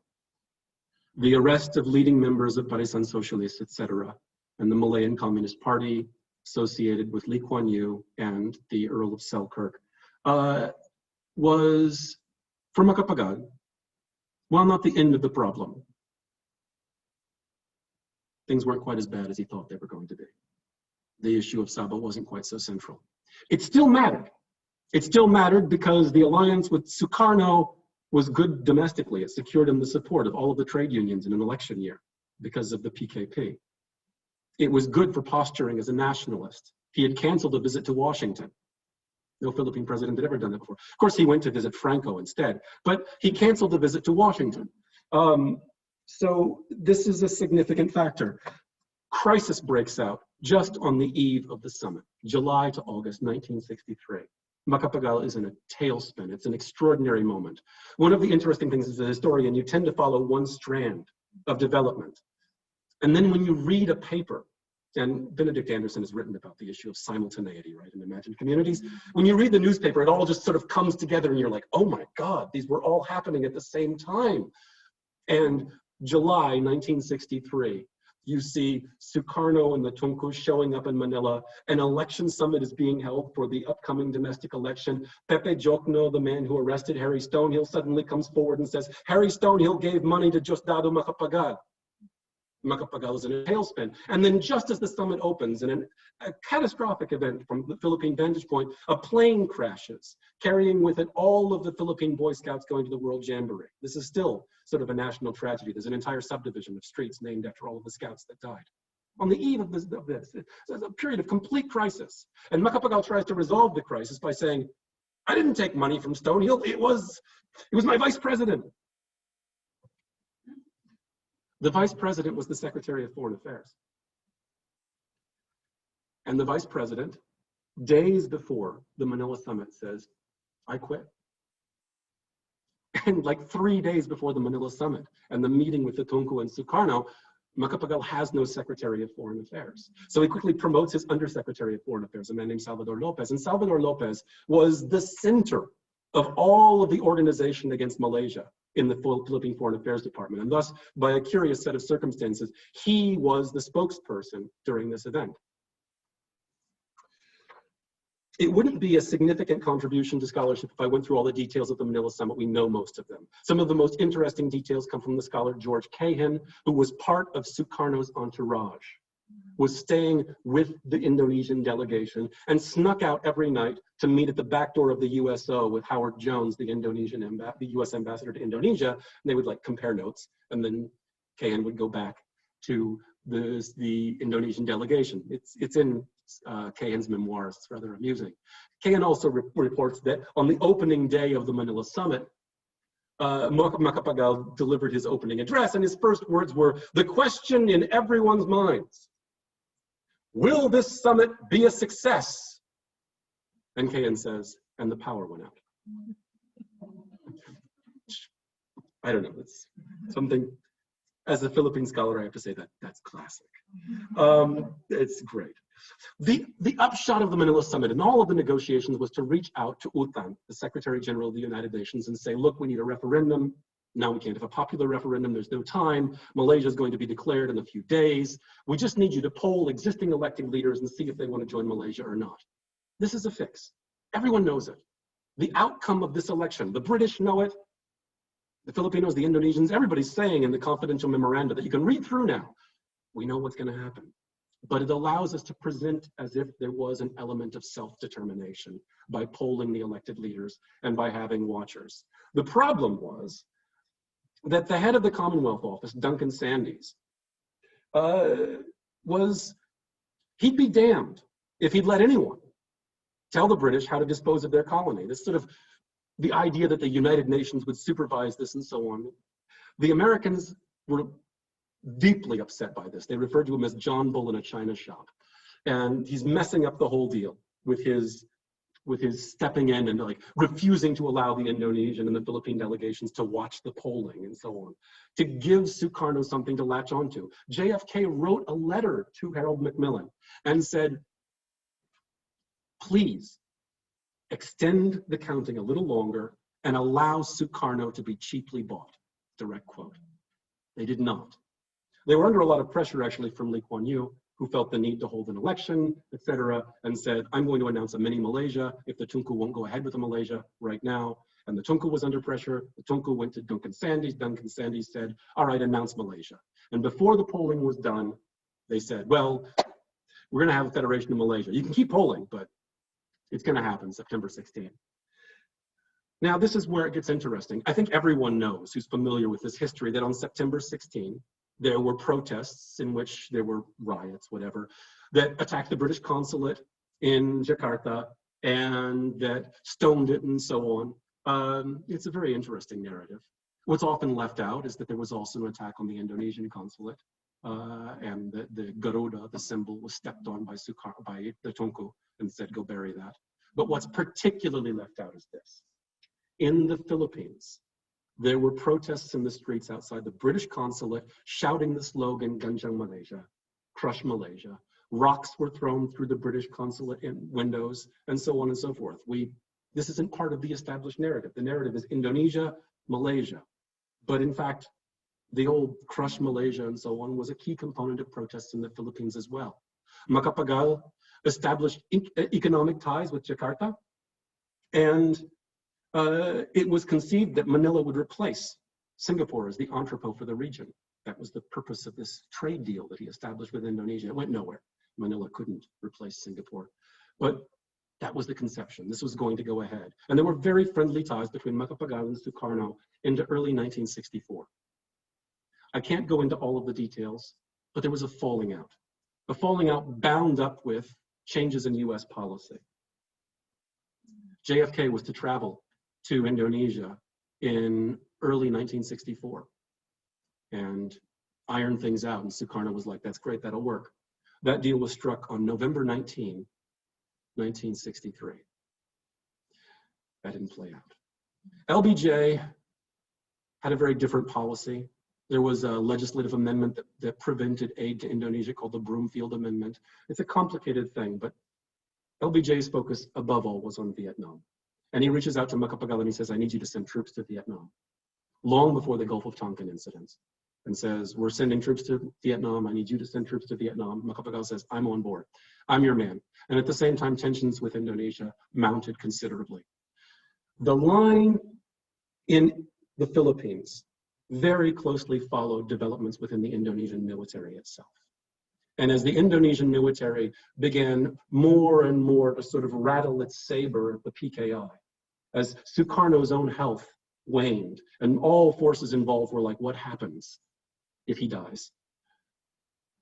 The arrest of leading members of Barisan Socialist, etc., and the Malayan Communist Party associated with Lee Kuan Yew and the Earl of Selkirk was, for Macapagal, while not the end of the problem, things weren't quite as bad as he thought they were going to be. The issue of Sabah wasn't quite so central. It still mattered. It still mattered because the alliance with Sukarno was good domestically. It secured him the support of all of the trade unions in an election year because of the PKP. It was good for posturing as a nationalist. He had canceled a visit to Washington. No Philippine president had ever done that before. Of course, he went to visit Franco instead, but he canceled the visit to Washington. So this is a significant factor. Crisis breaks out just on the eve of the summit, July to August 1963. Macapagal is in a tailspin. It's an extraordinary moment. One of the interesting things as a historian, you tend to follow one strand of development. And then when you read a paper, and Benedict Anderson has written about the issue of simultaneity, right, in imagined communities. When you read the newspaper, it all just sort of comes together and you're like, oh my God, these were all happening at the same time. And July 1963, you see Sukarno and the Tunku showing up in Manila. An election summit is being held for the upcoming domestic election. Pepe Jokno, the man who arrested Harry Stonehill, suddenly comes forward and says, Harry Stonehill gave money to Diosdado Macapagal. Macapagal is in a tailspin. And then just as the summit opens, in a catastrophic event from the Philippine vantage point, a plane crashes, carrying with it all of the Philippine Boy Scouts going to the World Jamboree. This is still sort of a national tragedy. There's an entire subdivision of streets named after all of the scouts that died. On the eve of this, it's a period of complete crisis. And Macapagal tries to resolve the crisis by saying, I didn't take money from Stonehill, it was my vice president. The vice president was the Secretary of Foreign Affairs. And the vice president, days before the Manila Summit, says, I quit. And like 3 days before the Manila Summit and the meeting with the Tunku and Sukarno, Macapagal has no Secretary of Foreign Affairs. So he quickly promotes his Undersecretary of Foreign Affairs, a man named Salvador Lopez. And Salvador Lopez was the center of all of the organization against Malaysia in the Philippine Foreign Affairs Department. And thus, by a curious set of circumstances, he was the spokesperson during this event. It wouldn't be a significant contribution to scholarship if I went through all the details of the Manila Summit. We know most of them. Some of the most interesting details come from the scholar George Cahan, who was part of Sukarno's entourage, was staying with the Indonesian delegation and snuck out every night to meet at the back door of the USO with Howard Jones, the US ambassador to Indonesia. And they would like compare notes, and then Cahan would go back to the Indonesian delegation. It's in Kayan's memoirs. It's rather amusing. Kayan also reports that on the opening day of the Manila Summit, Macapagal delivered his opening address, and his first words were, "The question in everyone's minds, will this summit be a success?" And Kayan says, "And the power went out." I don't know, it's something, as a Philippine scholar, I have to say that that's classic. It's great. The upshot of the Manila Summit and all of the negotiations was to reach out to Utan, the Secretary General of the United Nations, and say, look, we need a referendum. Now we can't have a popular referendum. There's no time. Malaysia is going to be declared in a few days. We just need you to poll existing elected leaders and see if they want to join Malaysia or not. This is a fix. Everyone knows it. The outcome of this election, the British know it, the Filipinos, the Indonesians, everybody's saying in the confidential memoranda that you can read through now, we know what's going to happen. But it allows us to present as if there was an element of self-determination by polling the elected leaders and by having watchers. The problem was that the head of the Commonwealth Office, Duncan Sandys, he'd be damned if he'd let anyone tell the British how to dispose of their colony. This sort of the idea that the United Nations would supervise this and so on. The Americans were deeply upset by this. They referred to him as John Bull in a china shop. And he's messing up the whole deal with his stepping in and like refusing to allow the Indonesian and the Philippine delegations to watch the polling and so on, to give Sukarno something to latch onto. JFK wrote a letter to Harold Macmillan and said, please extend the counting a little longer and allow Sukarno to be cheaply bought. Direct quote. They did not. They were under a lot of pressure actually from Lee Kuan Yew, who felt the need to hold an election, etc., and said, I'm going to announce a mini Malaysia if the Tunku won't go ahead with the Malaysia right now. And the Tunku was under pressure. The Tunku went to Duncan Sandys. Duncan Sandys said, all right, announce Malaysia. And before the polling was done, they said, well, we're going to have a Federation of Malaysia. You can keep polling, but it's going to happen September 16th. Now, this is where it gets interesting. I think everyone knows who's familiar with this history that on September 16th, there were protests in which there were riots, whatever, that attacked the British consulate in Jakarta and that stoned it and so on. It's a very interesting narrative. What's often left out is that there was also an attack on the Indonesian consulate and the Garuda, the symbol, was stepped on by the Tunku and said, go bury that. But what's particularly left out is this. In the Philippines, there were protests in the streets outside the British consulate shouting the slogan, Ganjang Malaysia, crush Malaysia. Rocks were thrown through the British consulate windows and so on and so forth. This isn't part of the established narrative. The narrative is Indonesia, Malaysia. But in fact, the old crush Malaysia and so on was a key component of protests in the Philippines as well. Macapagal established economic ties with Jakarta, and it was conceived that Manila would replace Singapore as the entrepot for the region. That was the purpose of this trade deal that he established with Indonesia. It went nowhere. Manila couldn't replace Singapore. But that was the conception. This was going to go ahead. And there were very friendly ties between Macapagal and Sukarno into early 1964. I can't go into all of the details, but there was a falling out bound up with changes in US policy. JFK was to travel to Indonesia in early 1964 and iron things out. And Sukarno was like, that's great, that'll work. That deal was struck on November 19, 1963. That didn't play out. LBJ had a very different policy. There was a legislative amendment that prevented aid to Indonesia called the Broomfield Amendment. It's a complicated thing, but LBJ's focus above all was on Vietnam. And he reaches out to Macapagal and he says, I need you to send troops to Vietnam, long before the Gulf of Tonkin incident, and says, we're sending troops to Vietnam. I need you to send troops to Vietnam. Macapagal says, I'm on board. I'm your man. And at the same time, tensions with Indonesia mounted considerably. The line in the Philippines very closely followed developments within the Indonesian military itself. And as the Indonesian military began more and more to sort of rattle its saber at the PKI, as Sukarno's own health waned, and all forces involved were like, what happens if he dies?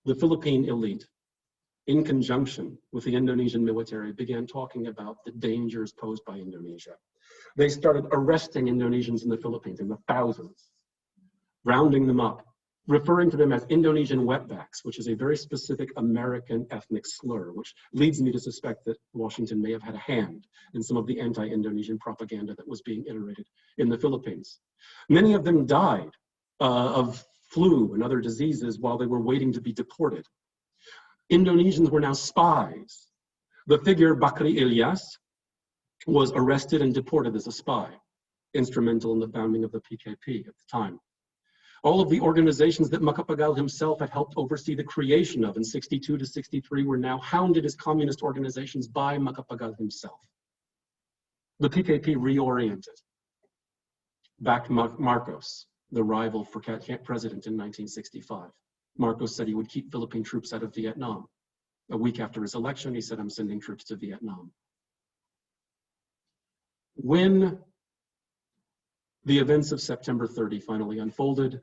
the Philippine elite, in conjunction with the Indonesian military, began talking about the dangers posed by Indonesia. They started arresting Indonesians in the Philippines in the thousands, rounding them up, referring to them as Indonesian wetbacks, which is a very specific American ethnic slur, which leads me to suspect that Washington may have had a hand in some of the anti-Indonesian propaganda that was being iterated in the Philippines. Many of them died of flu and other diseases while they were waiting to be deported. Indonesians were now spies. The figure Bakri Ilyas was arrested and deported as a spy, instrumental in the founding of the PKP at the time. All of the organizations that Macapagal himself had helped oversee the creation of in 62 to 63 were now hounded as communist organizations by Macapagal himself. The PKP reoriented, backed Marcos, the rival for president in 1965. Marcos said he would keep Philippine troops out of Vietnam. A week after his election, he said, "I'm sending troops to Vietnam." When the events of September 30 finally unfolded,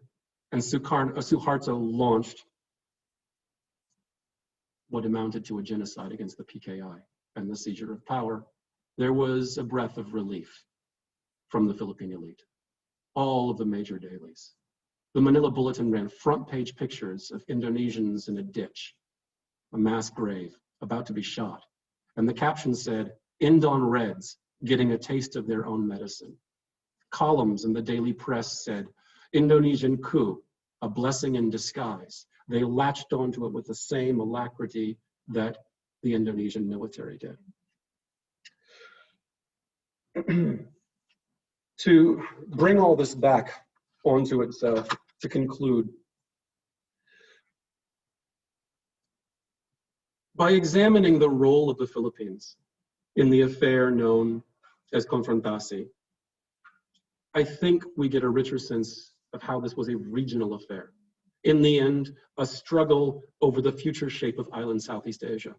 and Suharto launched what amounted to a genocide against the PKI and the seizure of power, there was a breath of relief from the Philippine elite. All of the major dailies. The Manila Bulletin ran front page pictures of Indonesians in a ditch, a mass grave, about to be shot. And the caption said, "Indon Reds getting a taste of their own medicine." Columns in the daily press said, "Indonesian coup, a blessing in disguise." They latched onto it with the same alacrity that the Indonesian military did. To bring all this back onto itself, to conclude, by examining the role of the Philippines in the affair known as Konfrontasi, I think we get a richer sense of how this was a regional affair. In the end, a struggle over the future shape of island Southeast Asia,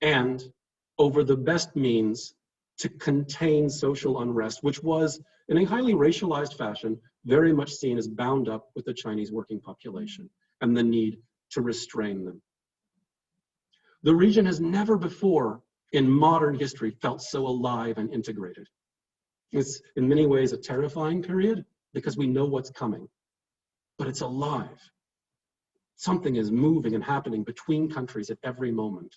and over the best means to contain social unrest, which was, in a highly racialized fashion, very much seen as bound up with the Chinese working population and the need to restrain them. The region has never before in modern history felt so alive and integrated. It's in many ways a terrifying period because we know what's coming, but it's alive. Something is moving and happening between countries at every moment.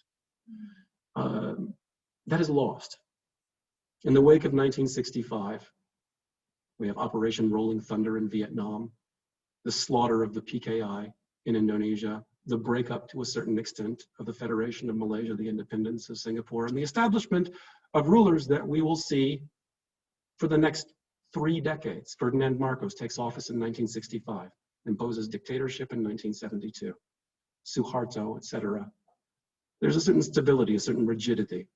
That is lost. In the wake of 1965, we have Operation Rolling Thunder in Vietnam, the slaughter of the PKI in Indonesia, the breakup to a certain extent of the Federation of Malaysia, the independence of Singapore, and the establishment of rulers that we will see for the next 3 decades. Ferdinand Marcos takes office in 1965, imposes dictatorship in 1972, Suharto, etc. There's a certain stability, a certain rigidity.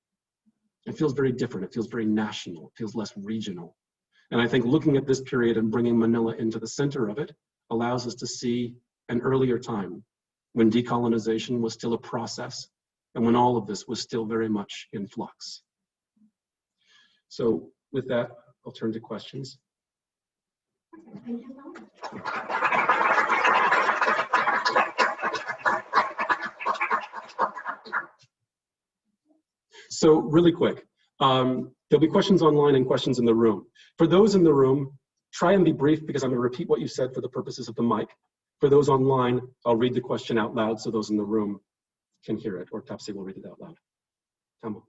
It feels very different. It feels very national. It feels less regional. And I think looking at this period and bringing Manila into the center of it allows us to see an earlier time when decolonization was still a process and when all of this was still very much in flux. So with that, I'll turn to questions. Thank you so much. So really quick, there'll be questions online and questions in the room. For those in the room, try and be brief because I'm going to repeat what you said for the purposes of the mic. For those online, I'll read the question out loud so those in the room can hear it, or Tapsi will read it out loud. Tamil.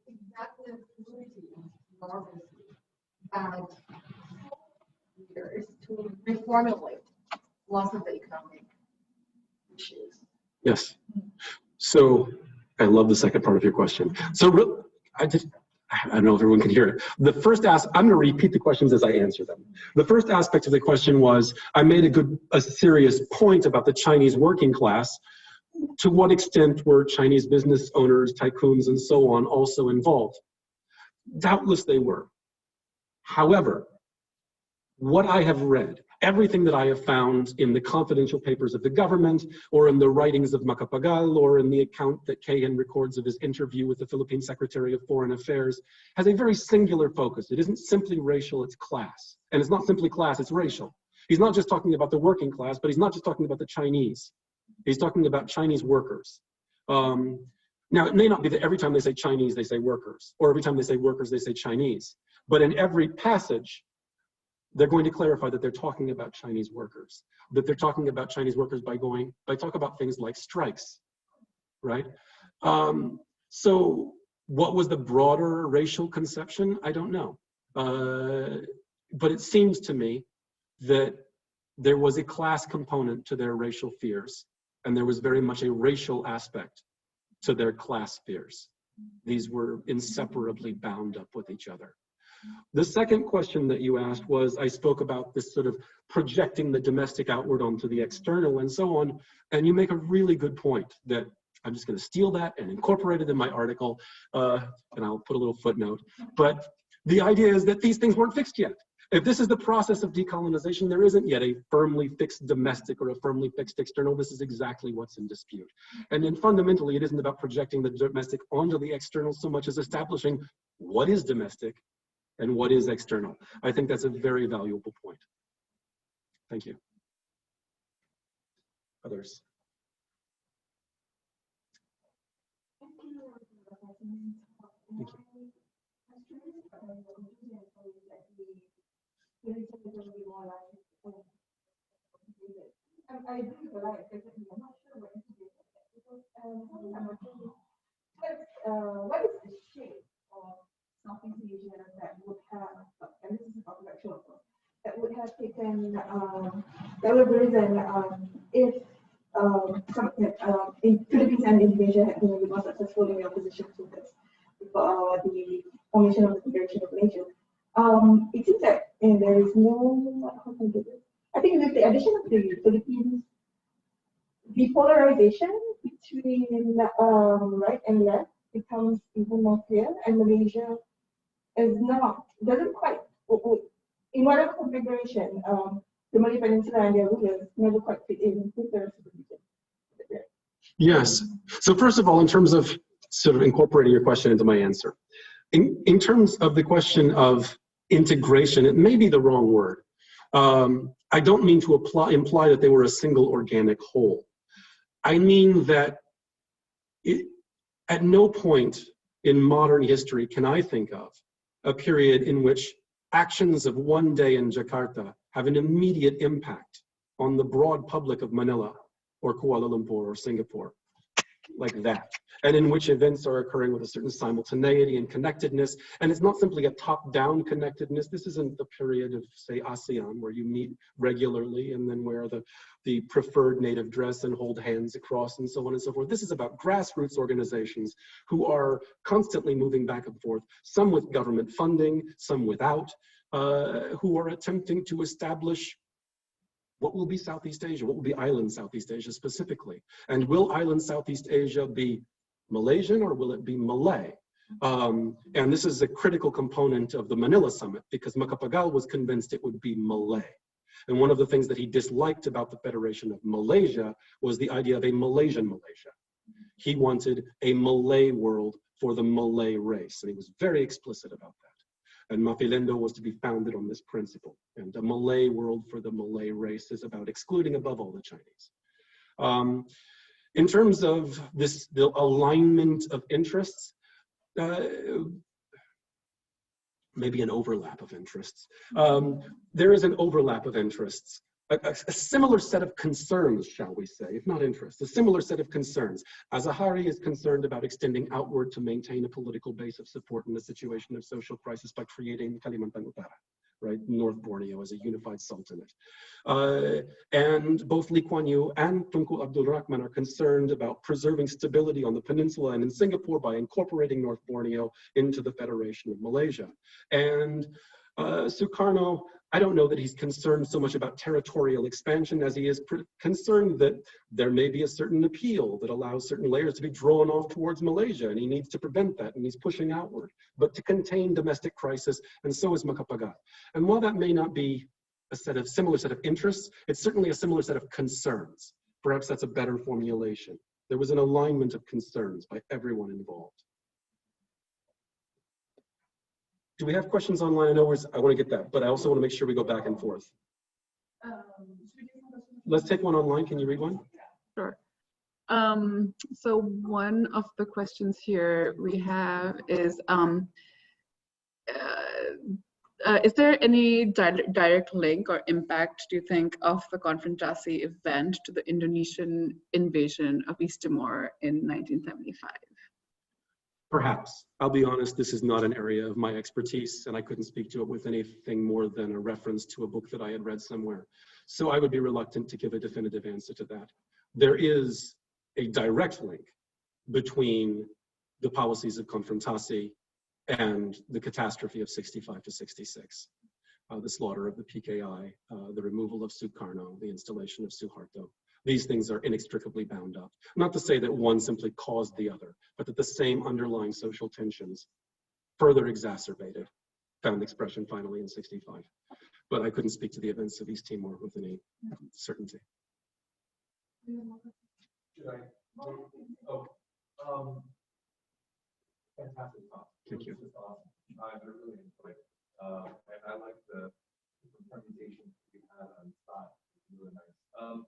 Exactly the community and leaders to reformulate lots of the economic issues. Yes. So I love the second part of your question. So I don't know if everyone can hear it. The first I'm going to repeat the questions as I answer them. The first aspect of the question was, I made a serious point about the Chinese working class. To what extent were Chinese business owners, tycoons, and so on also involved? Doubtless they were. However, what I have read, everything that I have found in the confidential papers of the government, or in the writings of Macapagal, or in the account that Kahan records of his interview with the Philippine Secretary of Foreign Affairs, has a very singular focus. It isn't simply racial, it's class. And it's not simply class, it's racial. He's not just talking about the working class, but he's not just talking about the Chinese. He's talking about Chinese workers. Now, it may not be that every time they say Chinese, they say workers, or every time they say workers, they say Chinese. But in every passage, they're going to clarify that they're talking about Chinese workers, that they're talking about Chinese workers by talk about things like strikes, right? So what was the broader racial conception? I don't know. But it seems to me that there was a class component to their racial fears, and there was very much a racial aspect to their class fears. These were inseparably bound up with each other. The second question that you asked was, I spoke about this sort of projecting the domestic outward onto the external and so on, and you make a really good point that I'm just going to steal that and incorporate it in my article, and I'll put a little footnote. But the idea is that these things weren't fixed yet. If this is the process of decolonization, there isn't yet a firmly fixed domestic or a firmly fixed external. This is exactly what's in dispute. And then fundamentally, it isn't about projecting the domestic onto the external so much as establishing what is domestic and what is external. I think that's a very valuable point. Thank you. Others? Thank you. I agree with that. I'm not sure what what is the shape of Southeast Asia that would have, and this is about electoral, that would have taken, that would have arisen if in Philippines and Indonesia had been more successful in the opposition to this, the formation of the Federation of Malaysia. It seems that there is no, how can I do this? I think with the addition of the Philippines, the polarization between right and left becomes even more clear, and Malaysia is doesn't quite, in whatever configuration, the Malay Peninsula and their rulers never quite fit in with the rest of the region. Yes. So first of all, in terms of sort of incorporating your question into my answer, in terms of the question of integration, it may be the wrong word. I don't mean to imply that they were a single organic whole. I mean that at no point in modern history can I think of a period in which actions of one day in Jakarta have an immediate impact on the broad public of Manila or Kuala Lumpur or Singapore, like that, and in which events are occurring with a certain simultaneity and connectedness. And it's not simply a top-down connectedness. This isn't the period of, say, ASEAN, where you meet regularly and then wear the preferred native dress and hold hands across and so on and so forth. This is about grassroots organizations who are constantly moving back and forth, some with government funding, some without, who are attempting to establish what will be Southeast Asia, what will be island Southeast Asia specifically. And will island Southeast Asia be Malaysian or will it be Malay? And this is a critical component of the Manila Summit because Macapagal was convinced it would be Malay. And one of the things that he disliked about the Federation of Malaysia was the idea of a Malaysian Malaysia. He wanted a Malay world for the Malay race, and he was very explicit about that. And Maphilindo was to be founded on this principle. And a Malay world for the Malay race is about excluding above all the Chinese. In terms of the alignment of interests, maybe an overlap of interests. There is an overlap of interests. A similar set of concerns, shall we say, if not interests, a similar set of concerns. Azahari is concerned about extending outward to maintain a political base of support in a situation of social crisis by creating Kalimantan Utara, right? North Borneo as a unified sultanate. And both Lee Kuan Yew and Tunku Abdul Rahman are concerned about preserving stability on the peninsula and in Singapore by incorporating North Borneo into the Federation of Malaysia. And Sukarno, I don't know that he's concerned so much about territorial expansion as he is concerned that there may be a certain appeal that allows certain layers to be drawn off towards Malaysia, and he needs to prevent that, and he's pushing outward, but to contain domestic crisis, and so is Macapagal. And while that may not be a similar set of interests, it's certainly a similar set of concerns. Perhaps that's a better formulation. There was an alignment of concerns by everyone involved. Do we have questions online? I want to get that, but I also want to make sure we go back and forth. Let's take one online. Can you read one? Sure. So one of the questions here we have is there any direct link or impact, do you think, of the Konfrontasi event to the Indonesian invasion of East Timor in 1975? Perhaps. I'll be honest, this is not an area of my expertise, and I couldn't speak to it with anything more than a reference to a book that I had read somewhere. So I would be reluctant to give a definitive answer to that. There is a direct link between the policies of Konfrontasi and the catastrophe of 65 to 66. The slaughter of the PKI, the removal of Sukarno, the installation of Suharto. These things are inextricably bound up. Not to say that one simply caused the other, but that the same underlying social tensions, further exacerbated, found expression finally in 65. But I couldn't speak to the events of East Timor with any certainty. Should I? Fantastic talk. Thank you. This is awesome. I really enjoyed it. And I like the permutations you had on spot. It's really nice.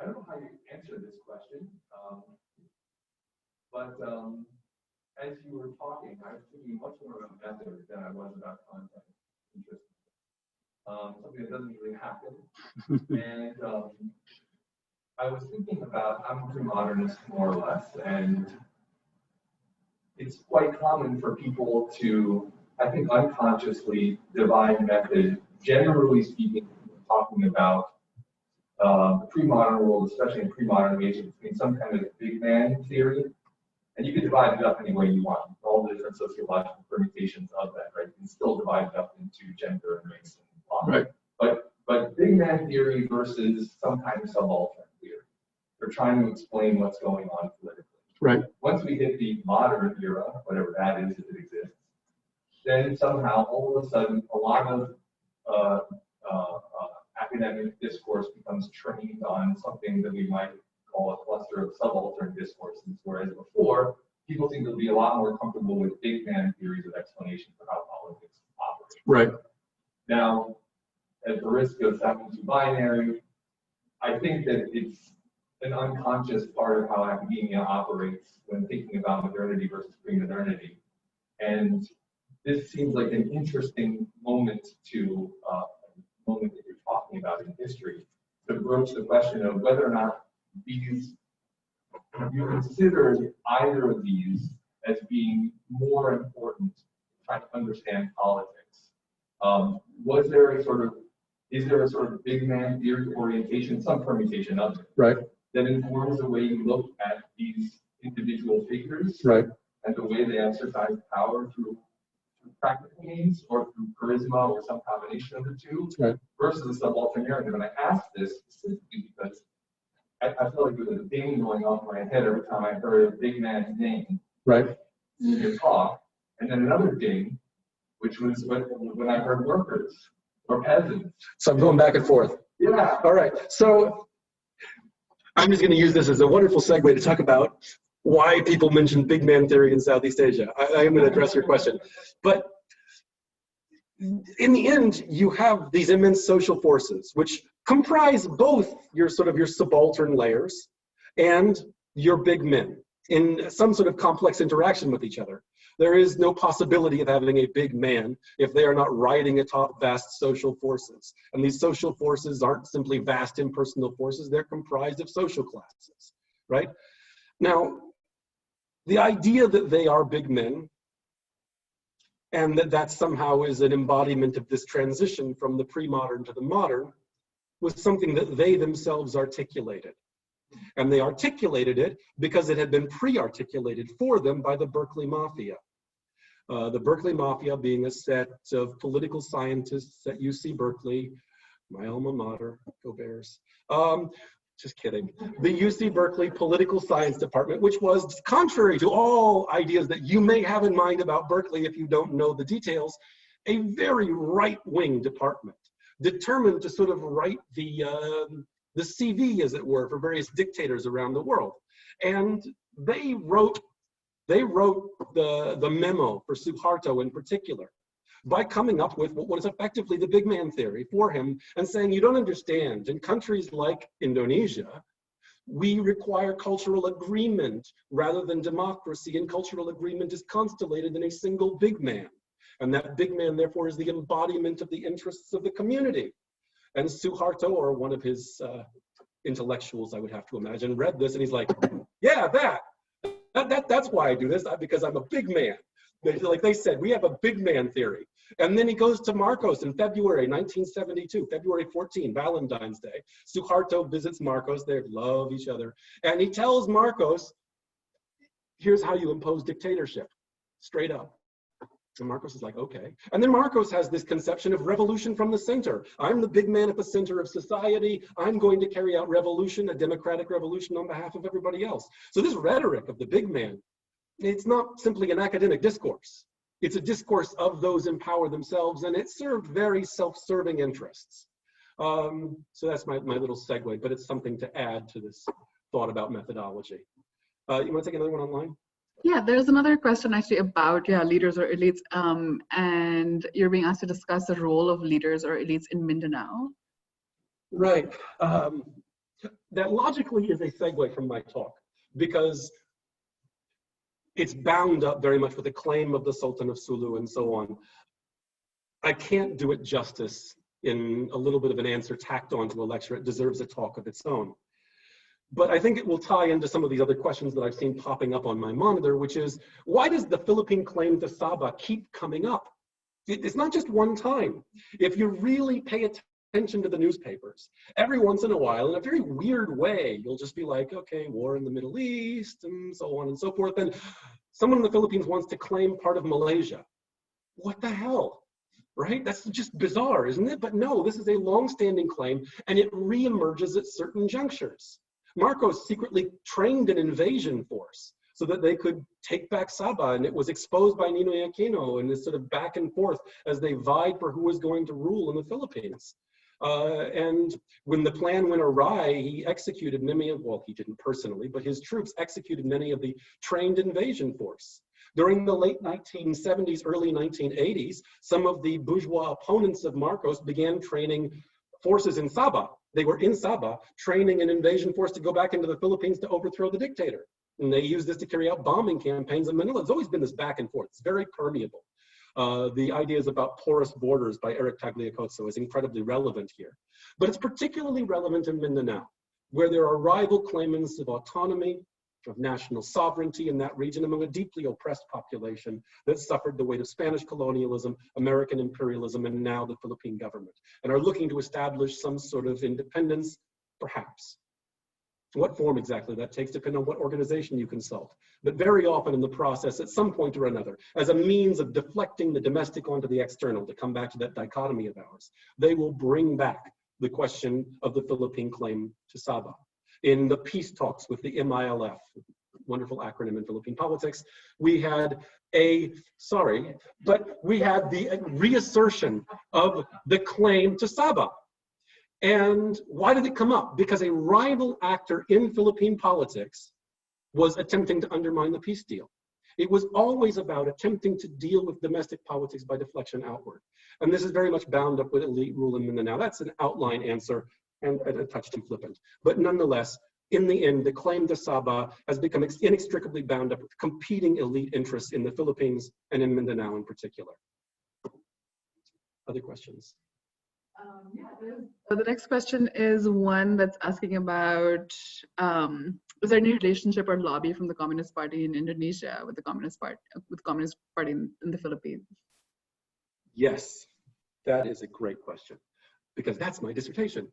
I don't know how you answer this question, but as you were talking, I was thinking much more about method than I was about content. Interesting. Something that doesn't really happen. And I was thinking about, I'm a pre-modernist more or less, and it's quite common for people to, I think, unconsciously divide method, generally speaking, talking about the pre-modern world, especially in pre-modern age, between some kind of big man theory, and you can divide it up any way you want, all the different sociological permutations of that, right? You can still divide it up into gender and race and blah. Right. But big man theory versus some kind of subaltern theory. They're trying to explain what's going on politically. Right. Once we hit the modern era, whatever that is, if it exists, then somehow all of a sudden a lot of academic discourse becomes trained on something that we might call a cluster of subaltern discourses, whereas before, people seem to be a lot more comfortable with big man theories of explanation for how politics operates. Right. Now, at the risk of sounding too binary, I think that it's an unconscious part of how academia operates when thinking about modernity versus pre-modernity. And this seems like an interesting moment to moment that you're talking about in history to broach the question of whether or not these, you considered either of these as being more important in trying to understand politics. Was there a sort of, is there a sort of big man theory orientation, some permutation of it, Right. that informs the way you look at these individual figures, Right. and the way they exercise power through practical means or through charisma or some combination of the two, Right. versus the subaltern narrative? And I asked this specifically because I feel like there was a ding going on in my head every time I heard a big man's name Right. in your talk, and then another ding, which was when I heard workers or peasants. So I'm going back and forth. Yeah. All right. So I'm just going to use this as a wonderful segue to talk about why people mention big man theory in Southeast Asia. I am going to address your question. But in the end, you have these immense social forces, which comprise both your sort of your subaltern layers and your big men in some sort of complex interaction with each other. There is no possibility of having a big man if they are not riding atop vast social forces. And these social forces aren't simply vast impersonal forces, they're comprised of social classes, right? Now, the idea that they are big men and that somehow is an embodiment of this transition from the pre-modern to the modern, was something that they themselves articulated. And they articulated it because it had been pre-articulated for them by the Berkeley Mafia. The Berkeley Mafia being a set of political scientists at UC Berkeley, my alma mater, go Bears. Just kidding. The UC Berkeley Political Science Department, which was contrary to all ideas that you may have in mind about Berkeley if you don't know the details, a very right-wing department, determined to sort of write the CV, as it were, for various dictators around the world. And they wrote the memo for Suharto in particular by coming up with what was effectively the big man theory for him and saying, you don't understand, in countries like Indonesia, we require cultural agreement rather than democracy, and cultural agreement is constellated in a single big man. And that big man, therefore, is the embodiment of the interests of the community. And Suharto, or one of his intellectuals, I would have to imagine, read this and he's like, yeah, that's why I do this, because I'm a big man. Like they said, we have a big man theory. And then he goes to Marcos in February 1972, February 14, Valentine's Day. Suharto visits Marcos, they love each other. And he tells Marcos, here's how you impose dictatorship, straight up. And Marcos is like, okay. And then Marcos has this conception of revolution from the center. I'm the big man at the center of society. I'm going to carry out revolution, a democratic revolution on behalf of everybody else. So this rhetoric of the big man, it's not simply an academic discourse. It's a discourse of those in power themselves, and it served very self-serving interests. So that's my little segue, but it's something to add to this thought about methodology. You want to take another one online? Yeah, there's another question actually about leaders or elites, and you're being asked to discuss the role of leaders or elites in Mindanao. Right. That logically is a segue from my talk, because it's bound up very much with the claim of the Sultan of Sulu and so on. I can't do it justice in a little bit of an answer tacked onto a lecture. It deserves a talk of its own. But I think it will tie into some of these other questions that I've seen popping up on my monitor, which is, why does the Philippine claim to Sabah keep coming up? It's not just one time. If you really pay attention to the newspapers, every once in a while, in a very weird way, you'll just be like, okay, war in the Middle East, and so on and so forth. And someone in the Philippines wants to claim part of Malaysia. What the hell? Right? That's just bizarre, isn't it? But no, this is a long-standing claim, and it reemerges at certain junctures. Marcos secretly trained an invasion force so that they could take back Sabah, and it was exposed by Ninoy Aquino in this sort of back and forth as they vied for who was going to rule in the Philippines. And when the plan went awry, he executed many of, well, he didn't personally, but his troops executed many of the trained invasion force. During the late 1970s, early 1980s, some of the bourgeois opponents of Marcos began training forces in Sabah. They were in Sabah training an invasion force to go back into the Philippines to overthrow the dictator. And they used this to carry out bombing campaigns in Manila. It's always been this back and forth. It's very permeable. The ideas about porous borders by Eric Tagliacozzo is incredibly relevant here. But it's particularly relevant in Mindanao, where there are rival claimants of autonomy, of national sovereignty in that region among a deeply oppressed population that suffered the weight of Spanish colonialism, American imperialism, and now the Philippine government, and are looking to establish some sort of independence, perhaps. What form exactly that takes depends on what organization you consult. But very often in the process, at some point or another, as a means of deflecting the domestic onto the external, to come back to that dichotomy of ours, they will bring back the question of the Philippine claim to Sabah. In the peace talks with the MILF, wonderful acronym in Philippine politics, we had the reassertion of the claim to Sabah. And why did it come up? Because a rival actor in Philippine politics was attempting to undermine the peace deal. It was always about attempting to deal with domestic politics by deflection outward. And this is very much bound up with elite rule in Mindanao. That's an outline answer and a touch too flippant. But nonetheless, in the end, the claim to Sabah has become inextricably bound up with competing elite interests in the Philippines and in Mindanao in particular. Other questions? So the next question is one that's asking about, is there any relationship or lobby from the Communist Party in Indonesia with the Communist Party in the Philippines? Yes, that is a great question, because that's my dissertation.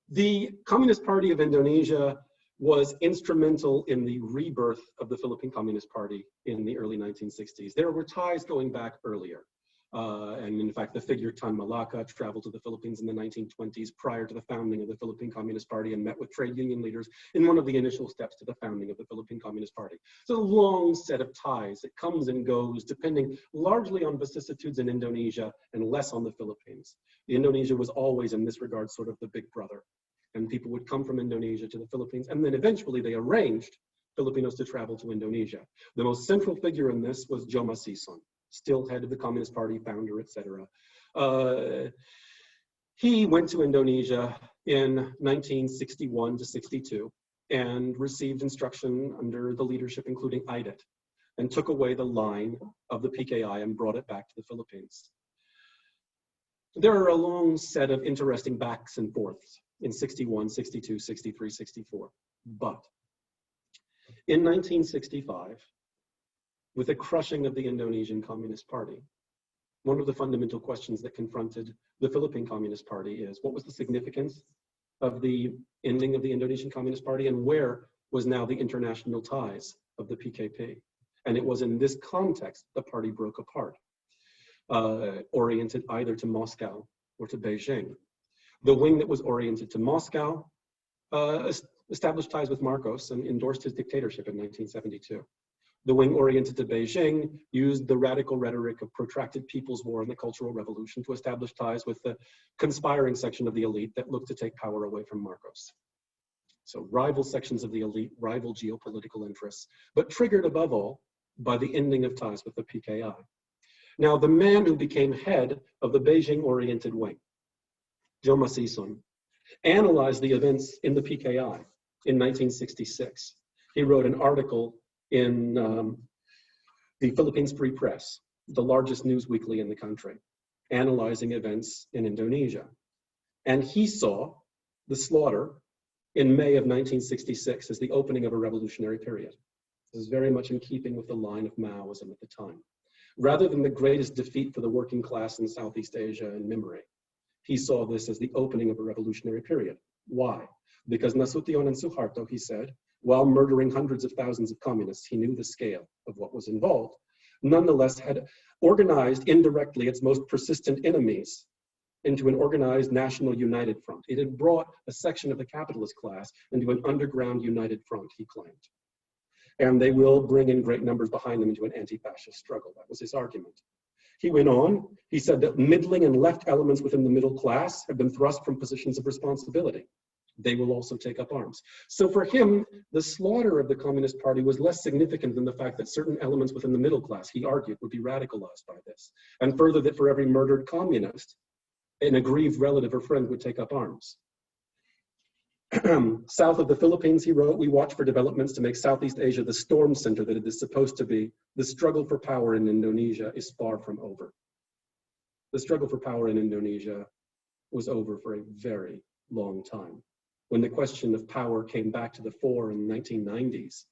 The Communist Party of Indonesia was instrumental in the rebirth of the Philippine Communist Party in the early 1960s. There were ties going back earlier. And in fact, the figure Tan Malaka traveled to the Philippines in the 1920s prior to the founding of the Philippine Communist Party and met with trade union leaders in one of the initial steps to the founding of the Philippine Communist Party. It's a long set of ties. It comes and goes depending largely on vicissitudes in Indonesia and less on the Philippines. Indonesia was always in this regard sort of the big brother. And people would come from Indonesia to the Philippines, and then eventually they arranged Filipinos to travel to Indonesia. The most central figure in this was Joma Sison, still head of the Communist Party, founder, etc. He went to Indonesia in 1961 to 62 and received instruction under the leadership, including IDIT, and took away the line of the PKI and brought it back to the Philippines. There are a long set of interesting backs and forths in 61, 62, 63, 64. But in 1965, with the crushing of the Indonesian Communist Party, one of the fundamental questions that confronted the Philippine Communist Party is, what was the significance of the ending of the Indonesian Communist Party, and where was now the international ties of the PKP? And it was in this context the party broke apart, oriented either to Moscow or to Beijing. The wing that was oriented to Moscow established ties with Marcos and endorsed his dictatorship in 1972. The wing oriented to Beijing used the radical rhetoric of protracted people's war and the Cultural Revolution to establish ties with the conspiring section of the elite that looked to take power away from Marcos. So rival sections of the elite, rival geopolitical interests, but triggered above all by the ending of ties with the PKI. Now, the man who became head of the Beijing-oriented wing, Joma Sison, analyzed the events in the PKI in 1966. He wrote an article in the Philippines Free Press, the largest news weekly in the country, analyzing events in Indonesia. And he saw the slaughter in May of 1966 as the opening of a revolutionary period. This is very much in keeping with the line of Maoism at the time. Rather than the greatest defeat for the working class in Southeast Asia in memory, he saw this as the opening of a revolutionary period. Why? Because Nasution and Suharto, he said, while murdering hundreds of thousands of communists, he knew the scale of what was involved, nonetheless had organized indirectly its most persistent enemies into an organized national united front. It had brought a section of the capitalist class into an underground united front, he claimed. And they will bring in great numbers behind them into an anti-fascist struggle. That was his argument. He went on, he said that middling and left elements within the middle class have been thrust from positions of responsibility. They will also take up arms. So for him, the slaughter of the Communist Party was less significant than the fact that certain elements within the middle class, he argued, would be radicalized by this. And further, that for every murdered communist, an aggrieved relative or friend would take up arms. South of the Philippines, he wrote, we watch for developments to make Southeast Asia the storm center that it is supposed to be. The struggle for power in Indonesia is far from over. The struggle for power in Indonesia was over for a very long time. When the question of power came back to the fore in the 1990s,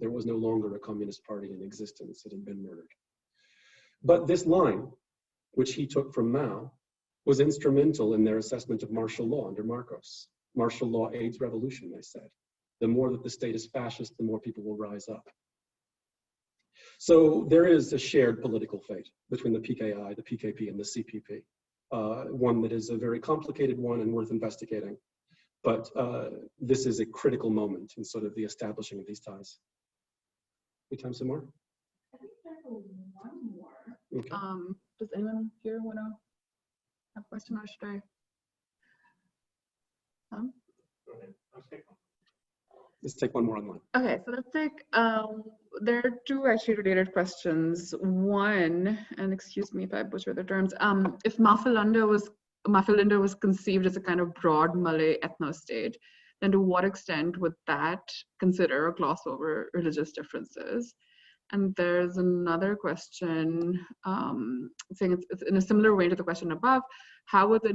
there was no longer a communist party in existence. It had been murdered. But this line, which he took from Mao, was instrumental in their assessment of martial law under Marcos. Martial law aids revolution, they said. The more that the state is fascist, the more people will rise up. So there is a shared political fate between the PKI, the PKP, and the CPP. One that is a very complicated one and worth investigating. But this is a critical moment in sort of the establishing of these ties. We time some more? I think there's one more. Okay. Does anyone here want to have a question, or should I? Let's take one more online. Okay, so let's take, there are two actually related questions. One, and excuse me if I butcher the terms, if Maphilindo was conceived as a kind of broad Malay ethno-state, then to what extent would that consider or gloss over religious differences? And there's another question saying it's in a similar way to the question above, how would the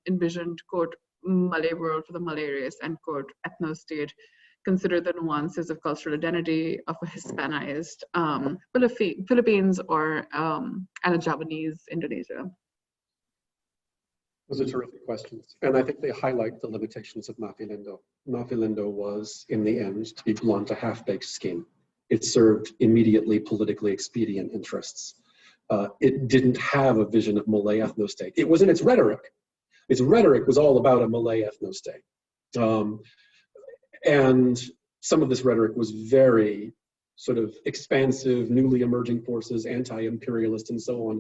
envisioned, quote, Malay world for the Malay race, and quote, ethno-state consider the nuances of cultural identity of a Hispanized Philippines or and a Javanese Indonesia? Those are terrific questions. And I think they highlight the limitations of Maphilindo. Maphilindo was, in the end, to be blunt, a half-baked scheme. It served immediately politically expedient interests. It didn't have a vision of Malay ethno-state. It was in its rhetoric. Its rhetoric was all about a Malay ethno-state. And some of this rhetoric was very sort of expansive, newly emerging forces, anti-imperialist, and so on.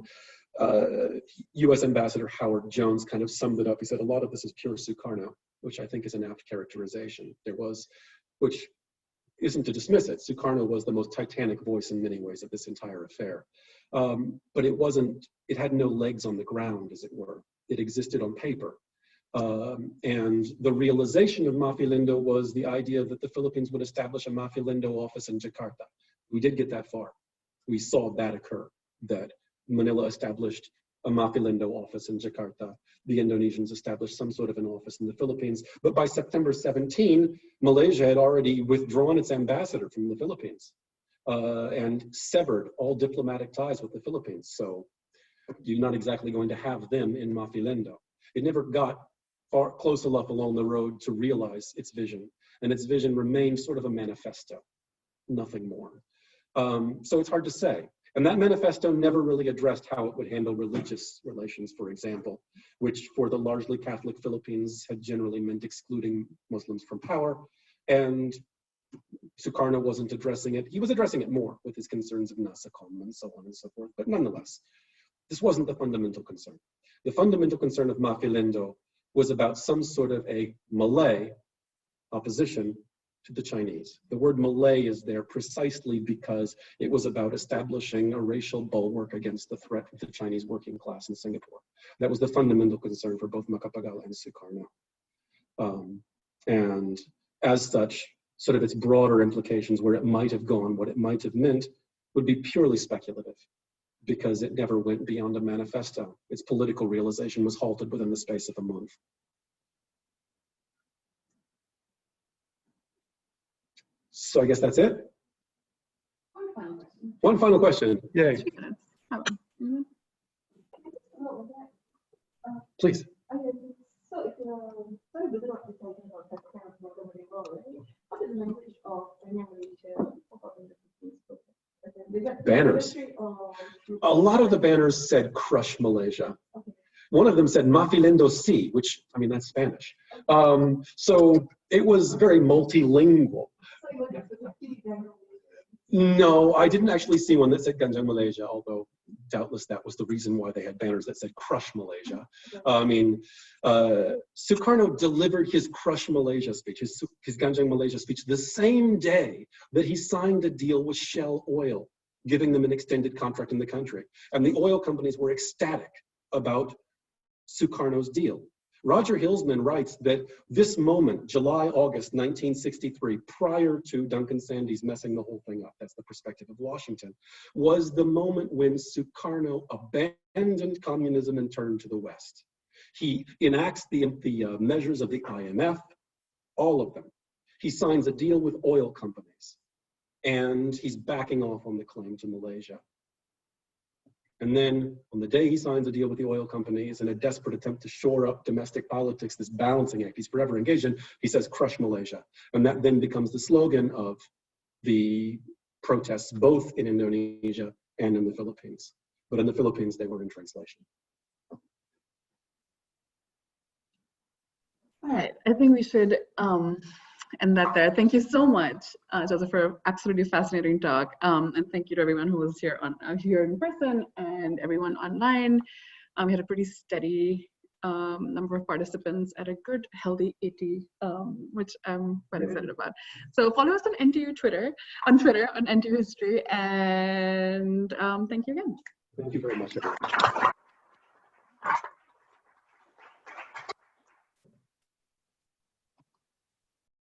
US Ambassador Howard Jones kind of summed it up. He said, a lot of this is pure Sukarno, which I think is an apt characterization. Which isn't to dismiss it. Sukarno was the most titanic voice in many ways of this entire affair. But it had no legs on the ground, as it were. It existed on paper. And the realization of Maphilindo was the idea that the Philippines would establish a Maphilindo office in Jakarta. We did get that far. We saw that occur, that Manila established a Maphilindo office in Jakarta. The Indonesians established some sort of an office in the Philippines. But by September 17, Malaysia had already withdrawn its ambassador from the Philippines and severed all diplomatic ties with the Philippines. So you're not exactly going to have them in Maphilindo. It never got far close enough along the road to realize its vision. And its vision remained sort of a manifesto, nothing more. So it's hard to say. And that manifesto never really addressed how it would handle religious relations, for example, which for the largely Catholic Philippines had generally meant excluding Muslims from power. And Sukarno wasn't addressing it. He was addressing it more with his concerns of Nasacom and so on and so forth. But nonetheless, this wasn't the fundamental concern. The fundamental concern of Maphilindo was about some sort of a Malay opposition to the Chinese. The word Malay is there precisely because it was about establishing a racial bulwark against the threat of the Chinese working class in Singapore. That was the fundamental concern for both Macapagal and Sukarno. And as such, sort of its broader implications, where it might have gone, what it might have meant, would be purely speculative because it never went beyond a manifesto. Its political realization was halted within the space of a month. So I guess that's it. One final question. One final question. Yay. 2 minutes. How about- Mhm. Please. So if sorry, we don't be talking about that kind of Brunei Revolt, right? What is the language of Nanyang, Malaysia? Banners. A lot of the banners said "Crush Malaysia." Okay. One of them said "Maphilindo C," which, I mean, that's Spanish. So it was very multilingual. So it was specifically Ganjang Malaysia. No, I didn't actually see one that said Ganjang Malaysia, although doubtless that was the reason why they had banners that said "Crush Malaysia." I mean, Sukarno delivered his "Crush Malaysia" speech, his Ganjang Malaysia speech, the same day that he signed a deal with Shell Oil, giving them an extended contract in the country. And the oil companies were ecstatic about Sukarno's deal. Roger Hilsman writes that this moment, July, August 1963, prior to Duncan Sandys messing the whole thing up, that's the perspective of Washington, was the moment when Sukarno abandoned communism and turned to the West. He enacts the measures of the IMF, all of them. He signs a deal with oil companies, and he's backing off on the claim to Malaysia. And then on the day he signs a deal with the oil companies in a desperate attempt to shore up domestic politics, this balancing act he's forever engaged in, he says, "Crush Malaysia." And that then becomes the slogan of the protests, both in Indonesia and in the Philippines. But in the Philippines, they were in translation. All right, I think we should end that there. Thank you so much, Joseph, for an absolutely fascinating talk. And thank you to everyone who was here here in person and everyone online. We had a pretty steady number of participants at a good, healthy 80, which I'm quite excited about. So follow us on NTU on NTU History, and thank you again. Thank you very much, everyone.